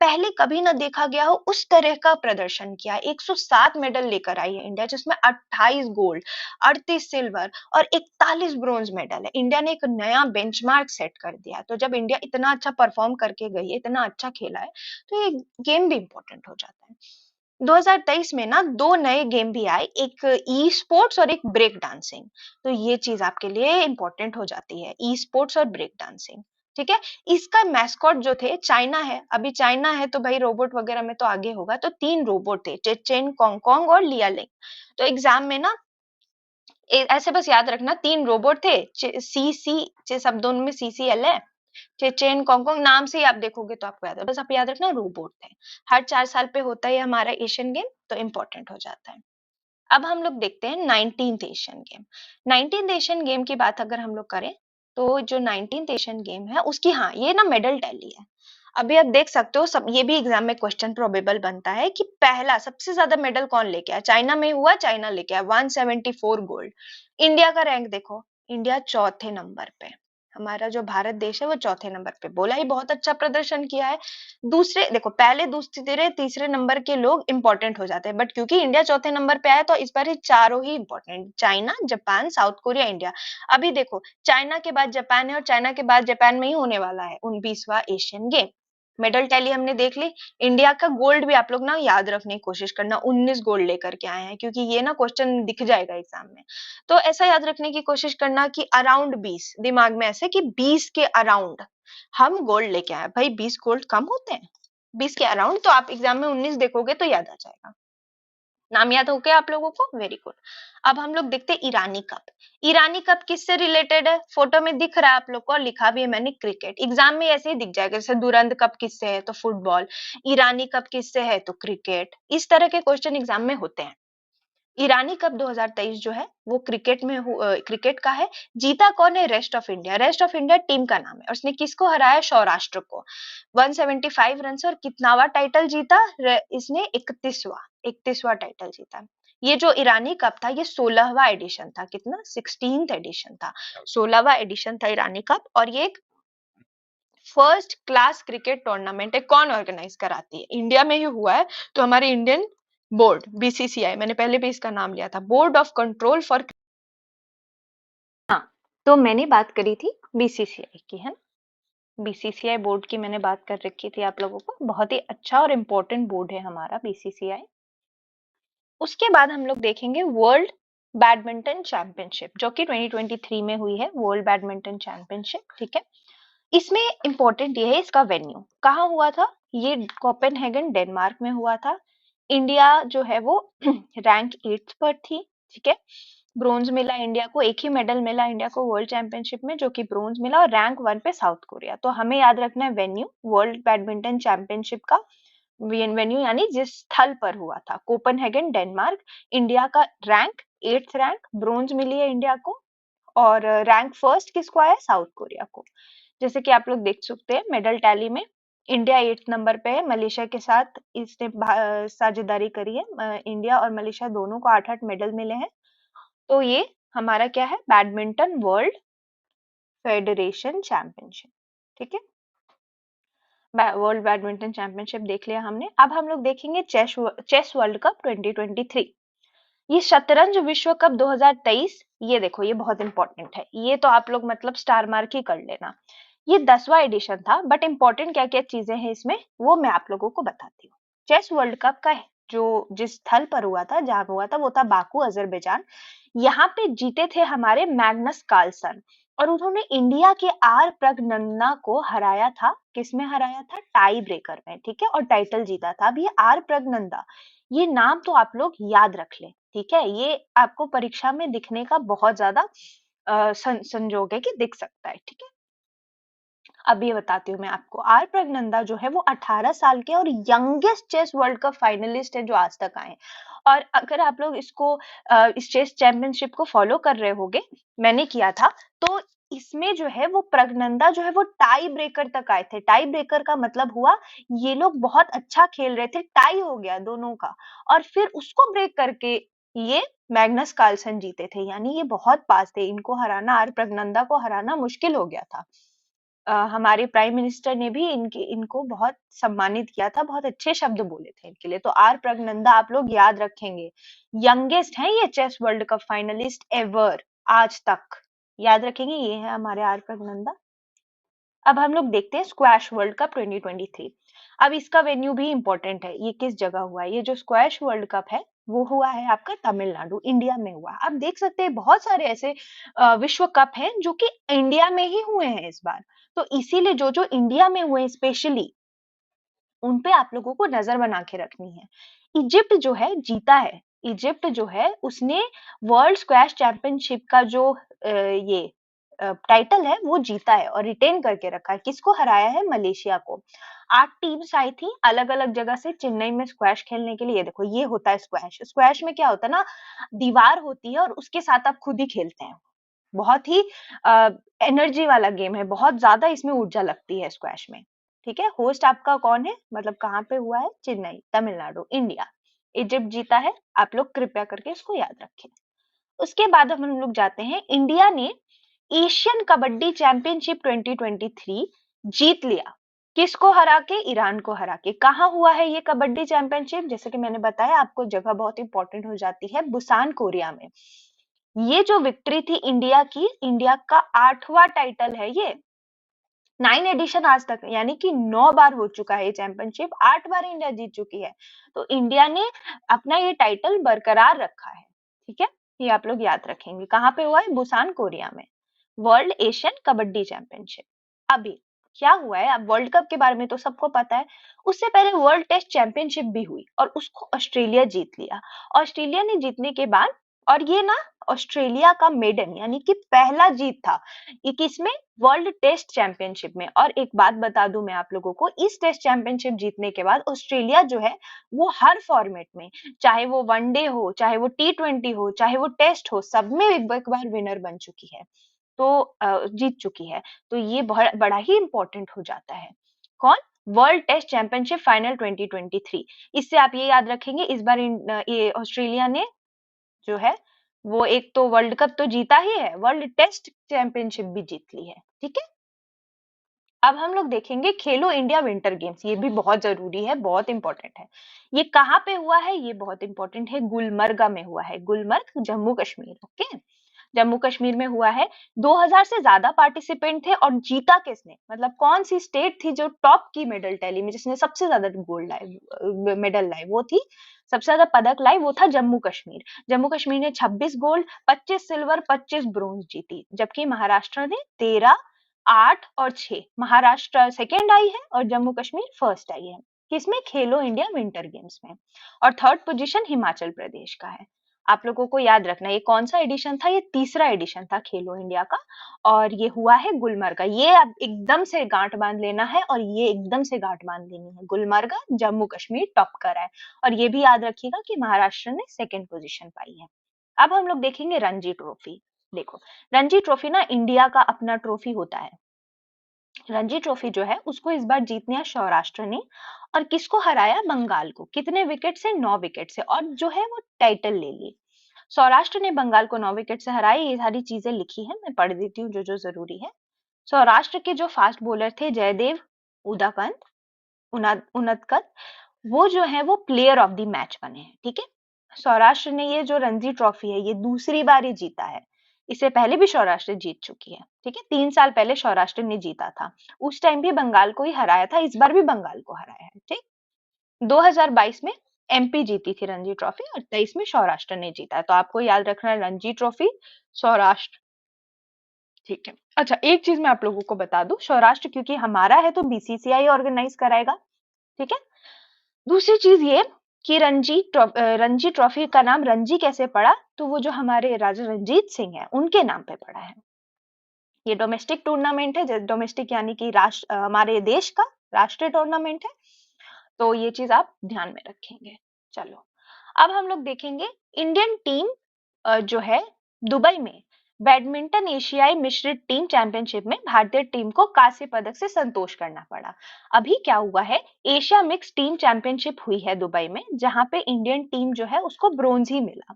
पहले कभी ना देखा गया हो उस तरह का प्रदर्शन किया। 107 मेडल लेकर आई है इंडिया, जिसमें 28 गोल्ड, 38 सिल्वर और 41 ब्रोंज मेडल है। इंडिया ने एक नया बेंचमार्क सेट कर दिया। तो जब इंडिया इतना अच्छा परफॉर्म करके गई है, इतना अच्छा खेला है, तो ये गेम भी इंपॉर्टेंट हो जाता है। 2023 में ना 2 नए गेम भी आए, एक ई स्पोर्ट्स और एक ब्रेक डांसिंग। तो ये चीज आपके लिए इंपॉर्टेंट हो जाती है, ई स्पोर्ट्स और ब्रेक डांसिंग, ठीक है। इसका मैस्कॉट जो थे, चाइना है, अभी चाइना है तो भाई रोबोट वगैरह में तो आगे होगा, तो 3 रोबोट थे, चेचेन कोंगकोंग और लियालिंग। तो एग्जाम में ना ऐसे बस याद रखना, 3 रोबोट थे, सी सी सब दोनों में सीसीएल है, चेचेन कोंगकोंग, नाम से ही आप देखोगे तो आपको याद है, बस आप याद रखना रोबोट थे। हर 4 साल पे होता है हमारा एशियन गेम, तो इम्पोर्टेंट हो जाता है। अब हम लोग देखते हैं 19th Asian game. 19th Asian game की बात अगर हम लोग करें, तो जो 19th एशियन गेम है उसकी, हाँ, ये ना मेडल टैली है। अभी आप देख सकते हो, सब ये भी एग्जाम में क्वेश्चन प्रोबेबल बनता है कि पहला सबसे ज्यादा मेडल कौन लेके आया, चाइना में हुआ, चाइना लेके आया 174 गोल्ड। इंडिया का रैंक देखो, इंडिया चौथे नंबर पे, हमारा जो भारत देश है वो चौथे नंबर पे, बोला ही बहुत अच्छा प्रदर्शन किया है। दूसरे देखो, पहले दूसरे तीसरे नंबर के लोग इंपॉर्टेंट हो जाते हैं, बट क्योंकि इंडिया चौथे नंबर पे आया, तो इस बार ये चारों ही important, China, Japan, South Korea, India. अभी देखो, चाइना के बाद जापान है, और चाइना के बाद जापान में ही होने वाला है 19वां एशियन गेम। मेडल टैली हमने देख ली। इंडिया का गोल्ड भी आप लोग ना याद रखने की कोशिश करना, 19 गोल्ड लेकर के आए हैं, क्योंकि ये ना क्वेश्चन दिख जाएगा एग्जाम में। तो ऐसा याद रखने की कोशिश करना कि अराउंड 20, दिमाग में ऐसे कि 20 के अराउंड हम गोल्ड लेके आए। भाई 20 गोल्ड कम होते हैं, 20 के अराउंड, तो आप एग्जाम में 19 देखोगे तो याद आ जाएगा। नाम याद हो गया आप लोगों को, वेरी गुड। अब हम लोग देखते हैं ईरानी कप। ईरानी कप किससे रिलेटेड है, फोटो में दिख रहा है आप लोग को, और लिखा भी है मैंने क्रिकेट। एग्जाम में ऐसे ही दिख जाएगा, जैसे दुरंत कप किससे है तो फुटबॉल, ईरानी कप किससे है तो क्रिकेट, इस तरह के क्वेश्चन एग्जाम में होते हैं। ईरानी कप 2023 जो है वो क्रिकेट का है। जीता कौन है? Rest of India. Rest of India team का नाम है। उसने किसको हराया? सौराष्ट्र को 175 रन से। और कितनावा टाइटल जीता इसने? 31वां टाइटल जीता। ये जो ईरानी कप था ये 16वां एडिशन था। कितना? 16th एडिशन था। 16वां एडिशन था ईरानी कप। और ये एक फर्स्ट क्लास क्रिकेट टूर्नामेंट है। कौन ऑर्गेनाइज कराती है? इंडिया में ही हुआ है। तो हमारे इंडियन बोर्ड बीसीसीआई, मैंने पहले भी इसका नाम लिया था, बोर्ड ऑफ कंट्रोल फॉर। हाँ, तो मैंने बात करी थी बीसीसीआई की, है ना। बीसीसीआई बोर्ड की मैंने बात कर रखी थी आप लोगों को। बहुत ही अच्छा और इम्पोर्टेंट बोर्ड है हमारा बीसीसीआई। उसके बाद हम लोग देखेंगे वर्ल्ड बैडमिंटन चैंपियनशिप, जो कि 2023 में हुई है। वर्ल्ड बैडमिंटन चैंपियनशिप, ठीक है। इसमें इंपॉर्टेंट ये है इसका वेन्यू कहाँ हुआ था। ये कोपेनहेगन डेनमार्क में हुआ था। इंडिया जो है वो रैंक 8th पर थी, ठीक है। ब्रोंज मिला इंडिया को। एक ही मेडल मिला इंडिया को वर्ल्ड चैंपियनशिप में, जो कि ब्रोंज मिला। और रैंक 1 पे साउथ कोरिया। तो हमें याद रखना है वेन्यू वर्ल्ड बैडमिंटन चैंपियनशिप का वेन्यू, यानी जिस स्थल पर हुआ था, कोपेनहेगन डेनमार्क। इंडिया का रैंक 8th रैंक, ब्रोंज मिली है इंडिया को। और रैंक फर्स्ट किसको आया? साउथ कोरिया को। जैसे कि आप लोग देख सकते हैं मेडल टैली में इंडिया 8th नंबर पे है। मलेशिया के साथ इसने साझेदारी करी है। इंडिया और मलेशिया दोनों को 8-8 मेडल मिले हैं। तो ये हमारा क्या है? बैडमिंटन वर्ल्ड फेडरेशन चैंपियनशिप, ठीक है। वर्ल्ड बैडमिंटन चैंपियनशिप देख लिया हमने। अब हम लोग देखेंगे चेस वर्ल्ड कप 2023। ये शतरंज विश्व कप 2023। ये देखो, ये बहुत इंपॉर्टेंट है। ये तो आप लोग मतलब स्टार मार्क ही कर लेना। ये 10वां एडिशन था। बट इंपॉर्टेंट क्या क्या चीजें हैं इसमें वो मैं आप लोगों को बताती हूँ। चेस वर्ल्ड कप का जो जिस स्थल पर हुआ था, जहां हुआ था, वो था बाकू, अजरबैजान। यहाँ पे जीते थे हमारे मैग्नस कार्लसन। और उन्होंने इंडिया के आर प्रगनंदा को हराया था। किसमें हराया था? टाई ब्रेकर में, ठीक है। और टाइटल जीता था। अब ये आर प्रगनंदा, ये नाम तो आप लोग याद रख लें, ठीक है। ये आपको परीक्षा में दिखने का बहुत ज्यादा संजोग है कि दिख सकता है, ठीक है। अब ये बताती हूँ मैं आपको। आर प्रगनंदा जो है वो 18 साल के और youngest chess world cup finalist है जो आज तक आए। और अगर आप लोग इस चेस चैंपियनशिप को फॉलो कर रहे होगे, मैंने किया था, तो इसमें जो है वो प्रगनंदा जो है वो टाई ब्रेकर तक आए थे। टाई ब्रेकर का मतलब हुआ ये लोग बहुत अच्छा खेल रहे थे, टाई हो गया दोनों का, और फिर उसको ब्रेक करके ये मैग्नस कार्लसन जीते थे। यानी ये बहुत पास थे। इनको हराना, आर प्रगनंदा को हराना मुश्किल हो गया था। हमारे प्राइम मिनिस्टर ने भी इनको बहुत सम्मानित किया था। बहुत अच्छे शब्द बोले थे इनके लिए। तो आर प्रगनंदा आप लोग याद रखेंगे। यंगेस्ट हैं ये chess world cup finalist ever, आज तक। याद रखेंगे, ये है हमारे आर प्रगनंदा। अब हम लोग देखते हैं स्क्वैश वर्ल्ड कप 2023। अब इसका वेन्यू भी इंपॉर्टेंट है। ये किस जगह हुआ है? ये जो स्क्वैश वर्ल्ड कप है वो हुआ है आपका तमिलनाडु, इंडिया में हुआ। आप देख सकते हैं बहुत सारे ऐसे विश्व कप हैं जो कि इंडिया में ही हुए हैं इस बार। तो इसीलिए जो जो इंडिया में हुए स्पेशली उन पे आप लोगों को नजर बना के रखनी है। इजिप्ट जो है जीता है। इजिप्ट जो है उसने वर्ल्ड स्क्वैश चैंपियनशिप का जो ये टाइटल है वो जीता है और रिटेन करके रखा है। किसको हराया है? मलेशिया को। 8 टीम्स आई थी अलग अलग जगह से चेन्नई में स्क्वैश खेलने के लिए। ये देखो, ये होता है स्क्वैश। स्क्वैश में क्या होता है ना, दीवार होती है और उसके साथ आप खुद ही खेलते हैं। बहुत ही एनर्जी वाला गेम है। बहुत ज्यादा इसमें ऊर्जा लगती है स्क्वैश में, ठीक है। होस्ट आपका कौन है? मतलब कहाँ पे हुआ है? चेन्नई, तमिलनाडु, इंडिया। इजिप्ट जीता है। आप लोग कृपया करके इसको याद रखें। उसके बाद हम लोग जाते हैं, इंडिया ने एशियन कबड्डी चैंपियनशिप 2023 जीत लिया। किसको हरा के? ईरान को हरा के। कहाँ हुआ है ये कबड्डी चैंपियनशिप? जैसे कि मैंने बताया आपको, जगह बहुत इंपॉर्टेंट हो जाती है, बुसान, कोरिया में। ये जो विक्ट्री थी इंडिया की, इंडिया का 8वां टाइटल है ये। 9 एडिशन आज तक, यानी कि 9 बार हो चुका है ये चैंपियनशिप। 8 बार इंडिया जीत चुकी है। तो इंडिया ने अपना ये टाइटल बरकरार रखा है, ठीक है। ये आप लोग याद रखेंगे। कहाँ पे हुआ है? बुसान, कोरिया में। World Asian kabaddi championship. अभी क्या हुआ है? अब वर्ल्ड कप के बारे में तो सबको पता है। उससे पहले वर्ल्ड टेस्ट चैंपियनशिप भी हुई और उसको ऑस्ट्रेलिया जीत लिया। ऑस्ट्रेलिया ने जीतने के बाद और ये ना ऑस्ट्रेलिया का मेडन यानी कि पहला जीत था ये किसमें, वर्ल्ड टेस्ट चैंपियनशिप में। और एक बात बता दूं मैं आप लोगों को, इस टेस्ट चैंपियनशिप जीतने के बाद ऑस्ट्रेलिया जो है वो हर फॉर्मेट में, चाहे वो वनडे हो, चाहे वो T20 हो, चाहे वो टेस्ट हो, सब में एक बार विनर बन चुकी है। तो जीत चुकी है। तो ये बहुत बड़ा ही इंपॉर्टेंट हो जाता है। कौन, वर्ल्ड टेस्ट चैंपियनशिप फाइनल 2023। इससे आप ये याद रखेंगे, इस बार ये ऑस्ट्रेलिया ने जो है वो एक तो वर्ल्ड कप तो जीता ही है, वर्ल्ड टेस्ट चैंपियनशिप भी जीत ली है। ठीक है, अब हम लोग देखेंगे खेलो इंडिया विंटर गेम्स। ये भी बहुत जरूरी है, बहुत इंपॉर्टेंट है। ये कहाँ पे हुआ है, ये बहुत इंपॉर्टेंट है, गुलमर्गा में हुआ है, गुलमर्ग जम्मू कश्मीर। ओके, जम्मू कश्मीर में हुआ है। 2000 से ज्यादा पार्टिसिपेंट थे और जीता किसने, मतलब कौन सी स्टेट थी जो टॉप की मेडल टैली में, जिसने सबसे ज्यादा गोल्ड लाए, मेडल लाए, वो थी, सबसे ज्यादा पदक लाई, वो था जम्मू कश्मीर। जम्मू कश्मीर ने 26 गोल्ड, 25 सिल्वर, 25 ब्रोंज जीती, जबकि महाराष्ट्र ने 13, 8 और 6। महाराष्ट्र सेकेंड आई है और जम्मू कश्मीर फर्स्ट आई है। किसमें, खेलो इंडिया विंटर गेम्स में। और थर्ड पोजीशन हिमाचल प्रदेश का है। आप लोगों को याद रखना, ये कौन सा एडिशन था, ये तीसरा एडिशन था खेलो इंडिया का, और ये हुआ है गुलमर्गा। ये अब एकदम से गांठ बांध लेना है, और ये एकदम से गांठ बांध लेनी है, गुलमर्गा जम्मू कश्मीर टॉप कर है। और ये भी याद रखिएगा कि महाराष्ट्र ने सेकेंड पोजीशन पाई है। अब हम लोग देखेंगे रणजी ट्रॉफी। देखो, रणजी ट्रॉफी ना इंडिया का अपना ट्रॉफी होता है। रणजी ट्रॉफी जो है उसको इस बार जीतने सौराष्ट्र ने, और किसको हराया, बंगाल को। कितने विकेट से, 9 विकेट से, और जो है वो टाइटल ले ली। सौराष्ट्र ने बंगाल को 9 विकेट से हराई। ये सारी चीजें लिखी है, मैं पढ़ देती हूँ जो जो जरूरी है। सौराष्ट्र के जो फास्ट बॉलर थे जयदेव उदाकंत उनदकत, वो जो है वो प्लेयर ऑफ द मैच बने हैं। ठीक है, सौराष्ट्र ने ये जो रणजी ट्रॉफी है ये दूसरी बार ही जीता है। इससे पहले भी सौराष्ट्र जीत चुकी है। ठीक है, 3 साल पहले सौराष्ट्र ने जीता था, उस टाइम भी बंगाल को ही हराया था, इस बार भी बंगाल को हराया है। ठीक, 2022 में एमपी जीती थी रणजी ट्रॉफी, और 23 में सौराष्ट्र ने जीता है। तो आपको याद रखना है रणजी ट्रॉफी, सौराष्ट्र। ठीक है, अच्छा एक चीज मैं आप लोगों को बता दूं, सौराष्ट्र क्योंकि हमारा है तो बीसीसीआई ऑर्गेनाइज कराएगा। ठीक है, दूसरी चीज ये कि रणजी ट्रॉफी का नाम रणजी कैसे पड़ा, तो वो जो हमारे राजा रंजीत सिंह है उनके नाम पे पड़ा है। ये डोमेस्टिक टूर्नामेंट है, डोमेस्टिक यानी कि राष्ट्र, हमारे देश का राष्ट्रीय टूर्नामेंट है। तो ये चीज आप ध्यान में रखेंगे। चलो, अब हम लोग देखेंगे इंडियन टीम जो है दुबई में बैडमिंटन एशियाई मिश्रित टीम चैंपियनशिप में भारतीय टीम को कांस्य पदक से संतोष करना पड़ा। अभी क्या हुआ है, एशिया मिक्स टीम चैंपियनशिप हुई है दुबई में, जहां पे इंडियन टीम जो है उसको ब्रोंज ही मिला।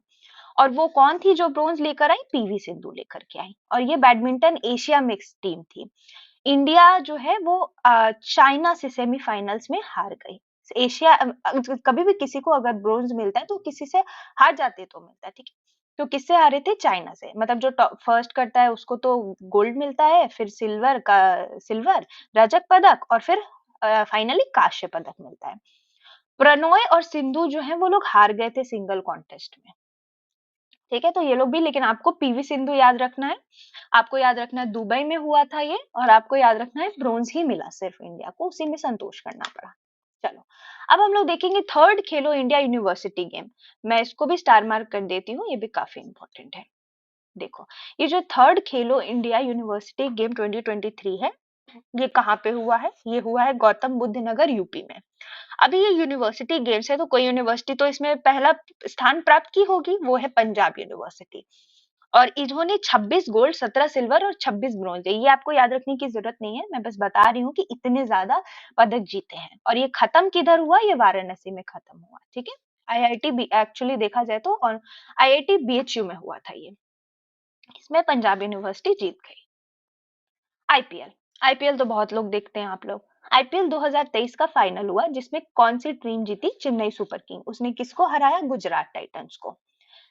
और वो कौन थी जो ब्रोंज लेकर आई, पीवी सिंधु लेकर के आई, और ये बैडमिंटन एशिया मिक्स टीम थी। इंडिया जो है वो चाइना से सेमीफाइनल्स में हार गई। एशिया कभी भी किसी को अगर ब्रोंज मिलता है तो किसी से हार जाते तो मिलता है। ठीक है, तो किससे हारे थे, चाइना से। मतलब जो फर्स्ट करता है उसको तो गोल्ड मिलता है, फिर सिल्वर, रजत पदक, और फिर फाइनली कांस्य पदक मिलता है। प्रणोय और सिंधु जो है वो लोग हार गए थे सिंगल कॉन्टेस्ट में। ठीक है, तो ये लोग भी, लेकिन आपको पीवी सिंधु याद रखना है, आपको याद रखना है दुबई में हुआ था ये, और आपको याद रखना है ब्रोंज ही मिला सिर्फ इंडिया को, उसी में संतोष करना पड़ा। चलो, अब हम लोग देखेंगे थर्ड खेलो इंडिया यूनिवर्सिटी गेम। मैं इसको भी स्टार मार्क कर देती हूँ, ये भी काफी इंपॉर्टेंट है। देखो, ये जो थर्ड खेलो इंडिया यूनिवर्सिटी गेम 2023 है, ये कहाँ पे हुआ है, ये हुआ है गौतम बुद्ध नगर यूपी में। अभी ये यूनिवर्सिटी गेम्स है तो कोई यूनिवर्सिटी तो इसमें पहला स्थान प्राप्त की होगी, वो है पंजाब यूनिवर्सिटी। और इन्होंने 26 गोल्ड, 17 सिल्वर और 26 ब्रॉन्ज, ये आपको याद रखने की जरूरत नहीं है, मैं बस बता रही हूँ कि इतने ज्यादा पदक जीते हैं। और ये खत्म किधर हुआ, ये वाराणसी में खत्म हुआ। ठीक है, आईआईटी बी एक्चुअली देखा जाए तो, और आईआईटी बीएचयू में हुआ था ये, इसमें पंजाब यूनिवर्सिटी जीत गई। आईपीएल, आईपीएल तो बहुत लोग देखते हैं आप लोग। आईपीएल 2023 का फाइनल हुआ, जिसमें कौन सी टीम जीती, चेन्नई सुपर किंग। उसने किसको हराया, गुजरात टाइटंस को।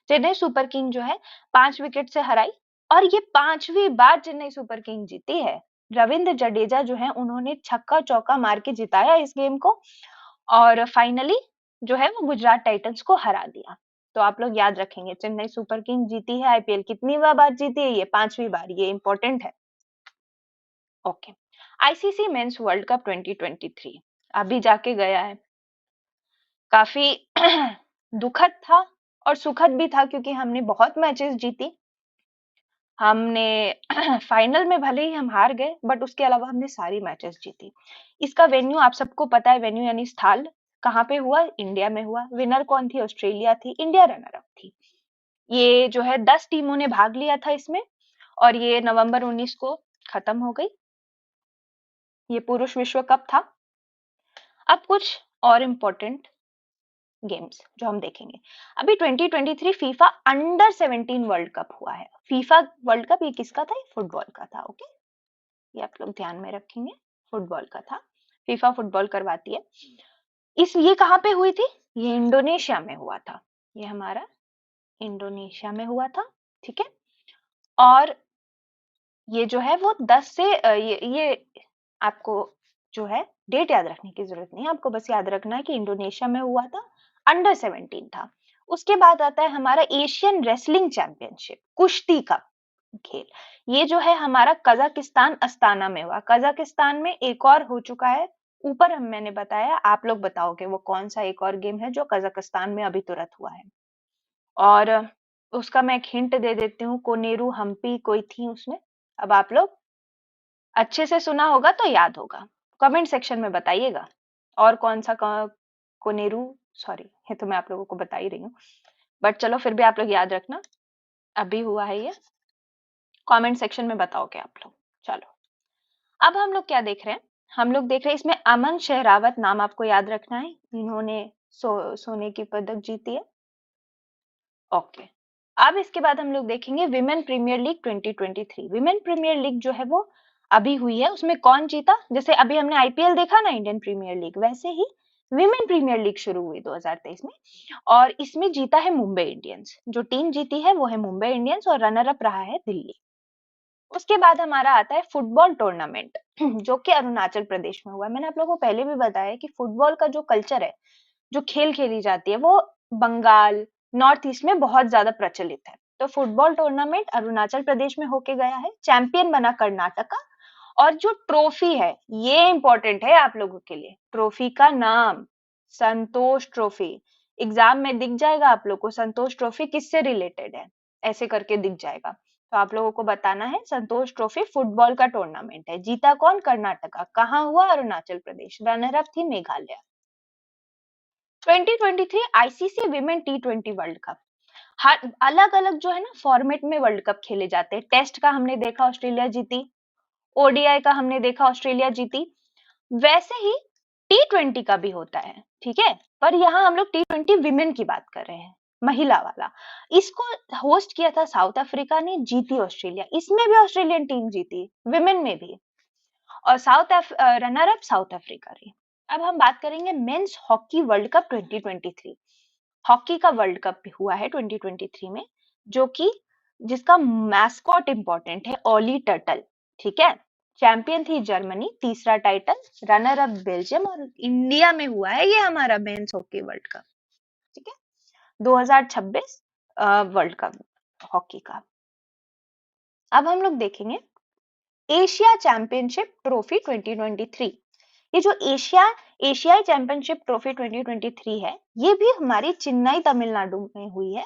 चेन्नई सुपर किंग जो है 5 विकेट से हराई, और ये 5वीं बार चेन्नई सुपर किंग जीती है। रविंद्र जडेजा जो है उन्होंने छक्का चौका मार के जिताया इस गेम को, और फाइनली जो है वो गुजरात टाइटंस को हरा दिया। तो आप लोग याद रखेंगे, चेन्नई सुपर किंग जीती है आईपीएल, कितनी बार जीती है, ये 5वीं बार, ये इंपॉर्टेंट है। Okay, ICC men's world cup 2023 अभी जाके गया है, काफी दुखद था और सुखद भी था क्योंकि हमने बहुत मैचेस जीती। हमने फाइनल में भले ही हम हार गए बट उसके अलावा हमने सारी मैचेस जीती। इसका वेन्यू आप सबको पता है, वेन्यू यानी स्थल कहाँ पे हुआ? इंडिया में हुआ। विनर कौन थी? ऑस्ट्रेलिया थी। इंडिया रनर अप थी। ये जो है 10 टीमों ने भाग लिया था इसमें और ये नवंबर 19 को खत्म हो गई। ये पुरुष विश्व कप था। अब कुछ और इम्पोर्टेंट गेम्स जो हम देखेंगे। अभी 2023 फीफा अंडर 17 वर्ल्ड कप हुआ है। फीफा वर्ल्ड कप ये किसका था? ये फुटबॉल का था। ओके, ये आप लोग ध्यान में रखेंगे, फुटबॉल का था। फीफा फुटबॉल करवाती है। ये कहाँ पे हुई थी? ये इंडोनेशिया में हुआ था। ये हमारा इंडोनेशिया में हुआ था। ठीक है, और ये जो है वो 10 से ये आपको जो है डेट याद रखने की जरूरत नहीं है, आपको बस याद रखना है कि इंडोनेशिया में हुआ था, अंडर 17 था। उसके बाद आता है हमारा एशियन रेसलिंग चैंपियनशिप, कुश्ती का खेल। ये जो है हमारा कजाकिस्तान अस्ताना में हुआ। कजाकिस्तान में एक और हो चुका है, ऊपर हम मैंने बताया, आप लोग बताओगे वो कौन सा एक और गेम है जो कजाकिस्तान में अभी तुरंत हुआ है। और उसका मैं एक हिंट दे देती हूँ, कोनेरू हम्पी कोई थी उसमें। अब आप लोग अच्छे से सुना होगा तो याद होगा, कमेंट सेक्शन में बताइएगा। और कौन सा कोनेरू, सॉरी ये तो मैं आप लोगों को बता ही रही हूँ, बट चलो फिर भी आप लोग याद रखना, अभी हुआ है ये, कमेंट सेक्शन में बताओगे आप लोग। चलो अब हम लोग क्या देख रहे हैं? हम लोग देख रहे हैं इसमें अमन शहरावत नाम आपको याद रखना है, इन्होंने सोने की पदक जीती है। ओके, अब इसके बाद हम लोग देखेंगे women premiere league 2023। Women premiere league जो है वो अभी हुई है, उसमें कौन जीता? जैसे अभी हमने आईपीएल देखा ना, इंडियन प्रीमियर लीग, वैसे ही विमेन प्रीमियर लीग शुरू हुई 2023 में और इसमें जीता है मुंबई इंडियंस। जो टीम जीती है वो है मुंबई इंडियंस और रनर अप रहा है दिल्ली। उसके बाद हमारा आता है फुटबॉल टूर्नामेंट जो कि अरुणाचल प्रदेश में हुआ है। मैंने आप लोगों को पहले भी बताया कि फुटबॉल का जो कल्चर है, जो खेल खेली जाती है, वो बंगाल, नॉर्थ ईस्ट में बहुत ज्यादा प्रचलित है। तो फुटबॉल टूर्नामेंट अरुणाचल प्रदेश में होके गया है, चैंपियन बना कर्नाटका। और जो ट्रॉफी है, ये इंपॉर्टेंट है आप लोगों के लिए, ट्रॉफी का नाम संतोष ट्रॉफी। एग्जाम में दिख जाएगा आप लोग को संतोष ट्रॉफी किससे रिलेटेड है, ऐसे करके दिख जाएगा। तो आप लोगों को बताना है संतोष ट्रॉफी फुटबॉल का टूर्नामेंट है, जीता कौन? कर्नाटका। कहाँ हुआ? अरुणाचल प्रदेश। रनर अप थी मेघालय। 2023 आईसीसी विमेन टी20 वर्ल्ड कप। हर अलग अलग जो है ना फॉर्मेट में वर्ल्ड कप खेले जाते हैं। टेस्ट का हमने देखा ऑस्ट्रेलिया जीती, ओडीआई का हमने देखा ऑस्ट्रेलिया जीती, वैसे ही टी20 का भी होता है। ठीक है, पर यहाँ हम लोग टी20 विमेन की बात कर रहे हैं, महिला वाला। इसको होस्ट किया था साउथ अफ्रीका ने, जीती ऑस्ट्रेलिया। इसमें भी ऑस्ट्रेलियन टीम जीती, विमेन में भी, और रनर अप साउथ अफ्रीका रही। अब हम बात करेंगे men's hockey world cup 2023। Hockey का वर्ल्ड कप भी हुआ है 2023 में, जो कि जिसका मैस्कॉट इंपॉर्टेंट है ओली टर्टल। ठीक है, चैंपियन थी जर्मनी, तीसरा टाइटल, रनर अप बेल्जियम, और इंडिया में हुआ है ये हमारा मेंस हॉकी वर्ल्ड कप। ठीक है, 2026 वर्ल्ड कप हॉकी का। अब हम लोग देखेंगे एशिया चैंपियनशिप ट्रॉफी 2023। ये जो एशियाई चैंपियनशिप ट्रॉफी 2023 है, ये भी हमारी चेन्नई तमिलनाडु में हुई है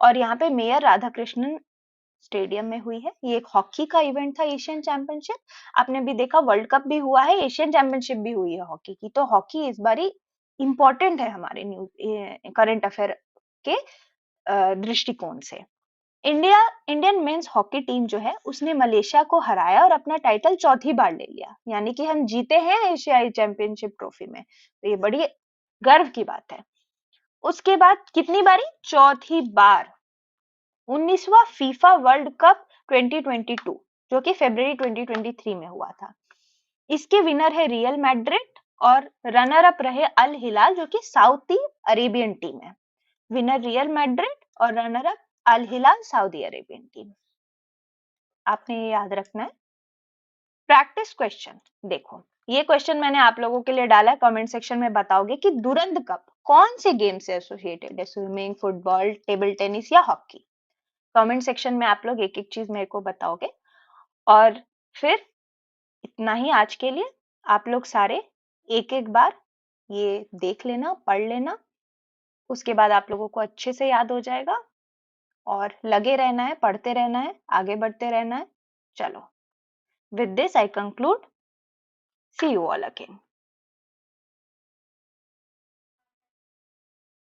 और यहाँ पे मेयर राधाकृष्णन स्टेडियम में हुई है। ये एक हॉकी का इवेंट था, एशियन चैंपियनशिप। आपने भी देखा वर्ल्ड कप भी हुआ है, एशियन चैंपियनशिप भी हुई है हॉकी की। तो हॉकी इस बारी इंपॉर्टेंट है हमारे न्यूज करंट अफेयर के दृष्टिकोण से। इंडियन मेंस हॉकी टीम जो है उसने मलेशिया को हराया और अपना टाइटल चौथी बार ले लिया, यानी कि हम जीते हैं एशियाई चैंपियनशिप ट्रॉफी में, तो ये बड़ी गर्व की बात है। उसके बाद कितनी बारी? चौथी बार। 19वां फीफा वर्ल्ड कप 2022 जो कि फरवरी 2023 में हुआ था। इसके विनर है रियल मैड्रिड और रनर अप रहे अल हिलाल जो कि सऊदी अरेबियन टीम है। विनर रियल मैड्रिड और रनर अप अल हिलाल सऊदी अरेबियन टीम। आपने ये याद रखना है। प्रैक्टिस क्वेश्चन देखो, ये क्वेश्चन मैंने आप लोगों के लिए डाला है, कमेंट सेक्शन में बताओगे कि दुरंत कप कौन से गेम से एसोसिएटेड है? स्विमिंग, फुटबॉल, टेबल टेनिस या हॉकी? कमेंट सेक्शन में आप लोग एक एक चीज मेरे को बताओगे। और फिर इतना ही आज के लिए। आप लोग सारे एक एक बार ये देख लेना, पढ़ लेना, उसके बाद आप लोगों को अच्छे से याद हो जाएगा और लगे रहना है, पढ़ते रहना है, आगे बढ़ते रहना है। चलो, with this I conclude. See you all again.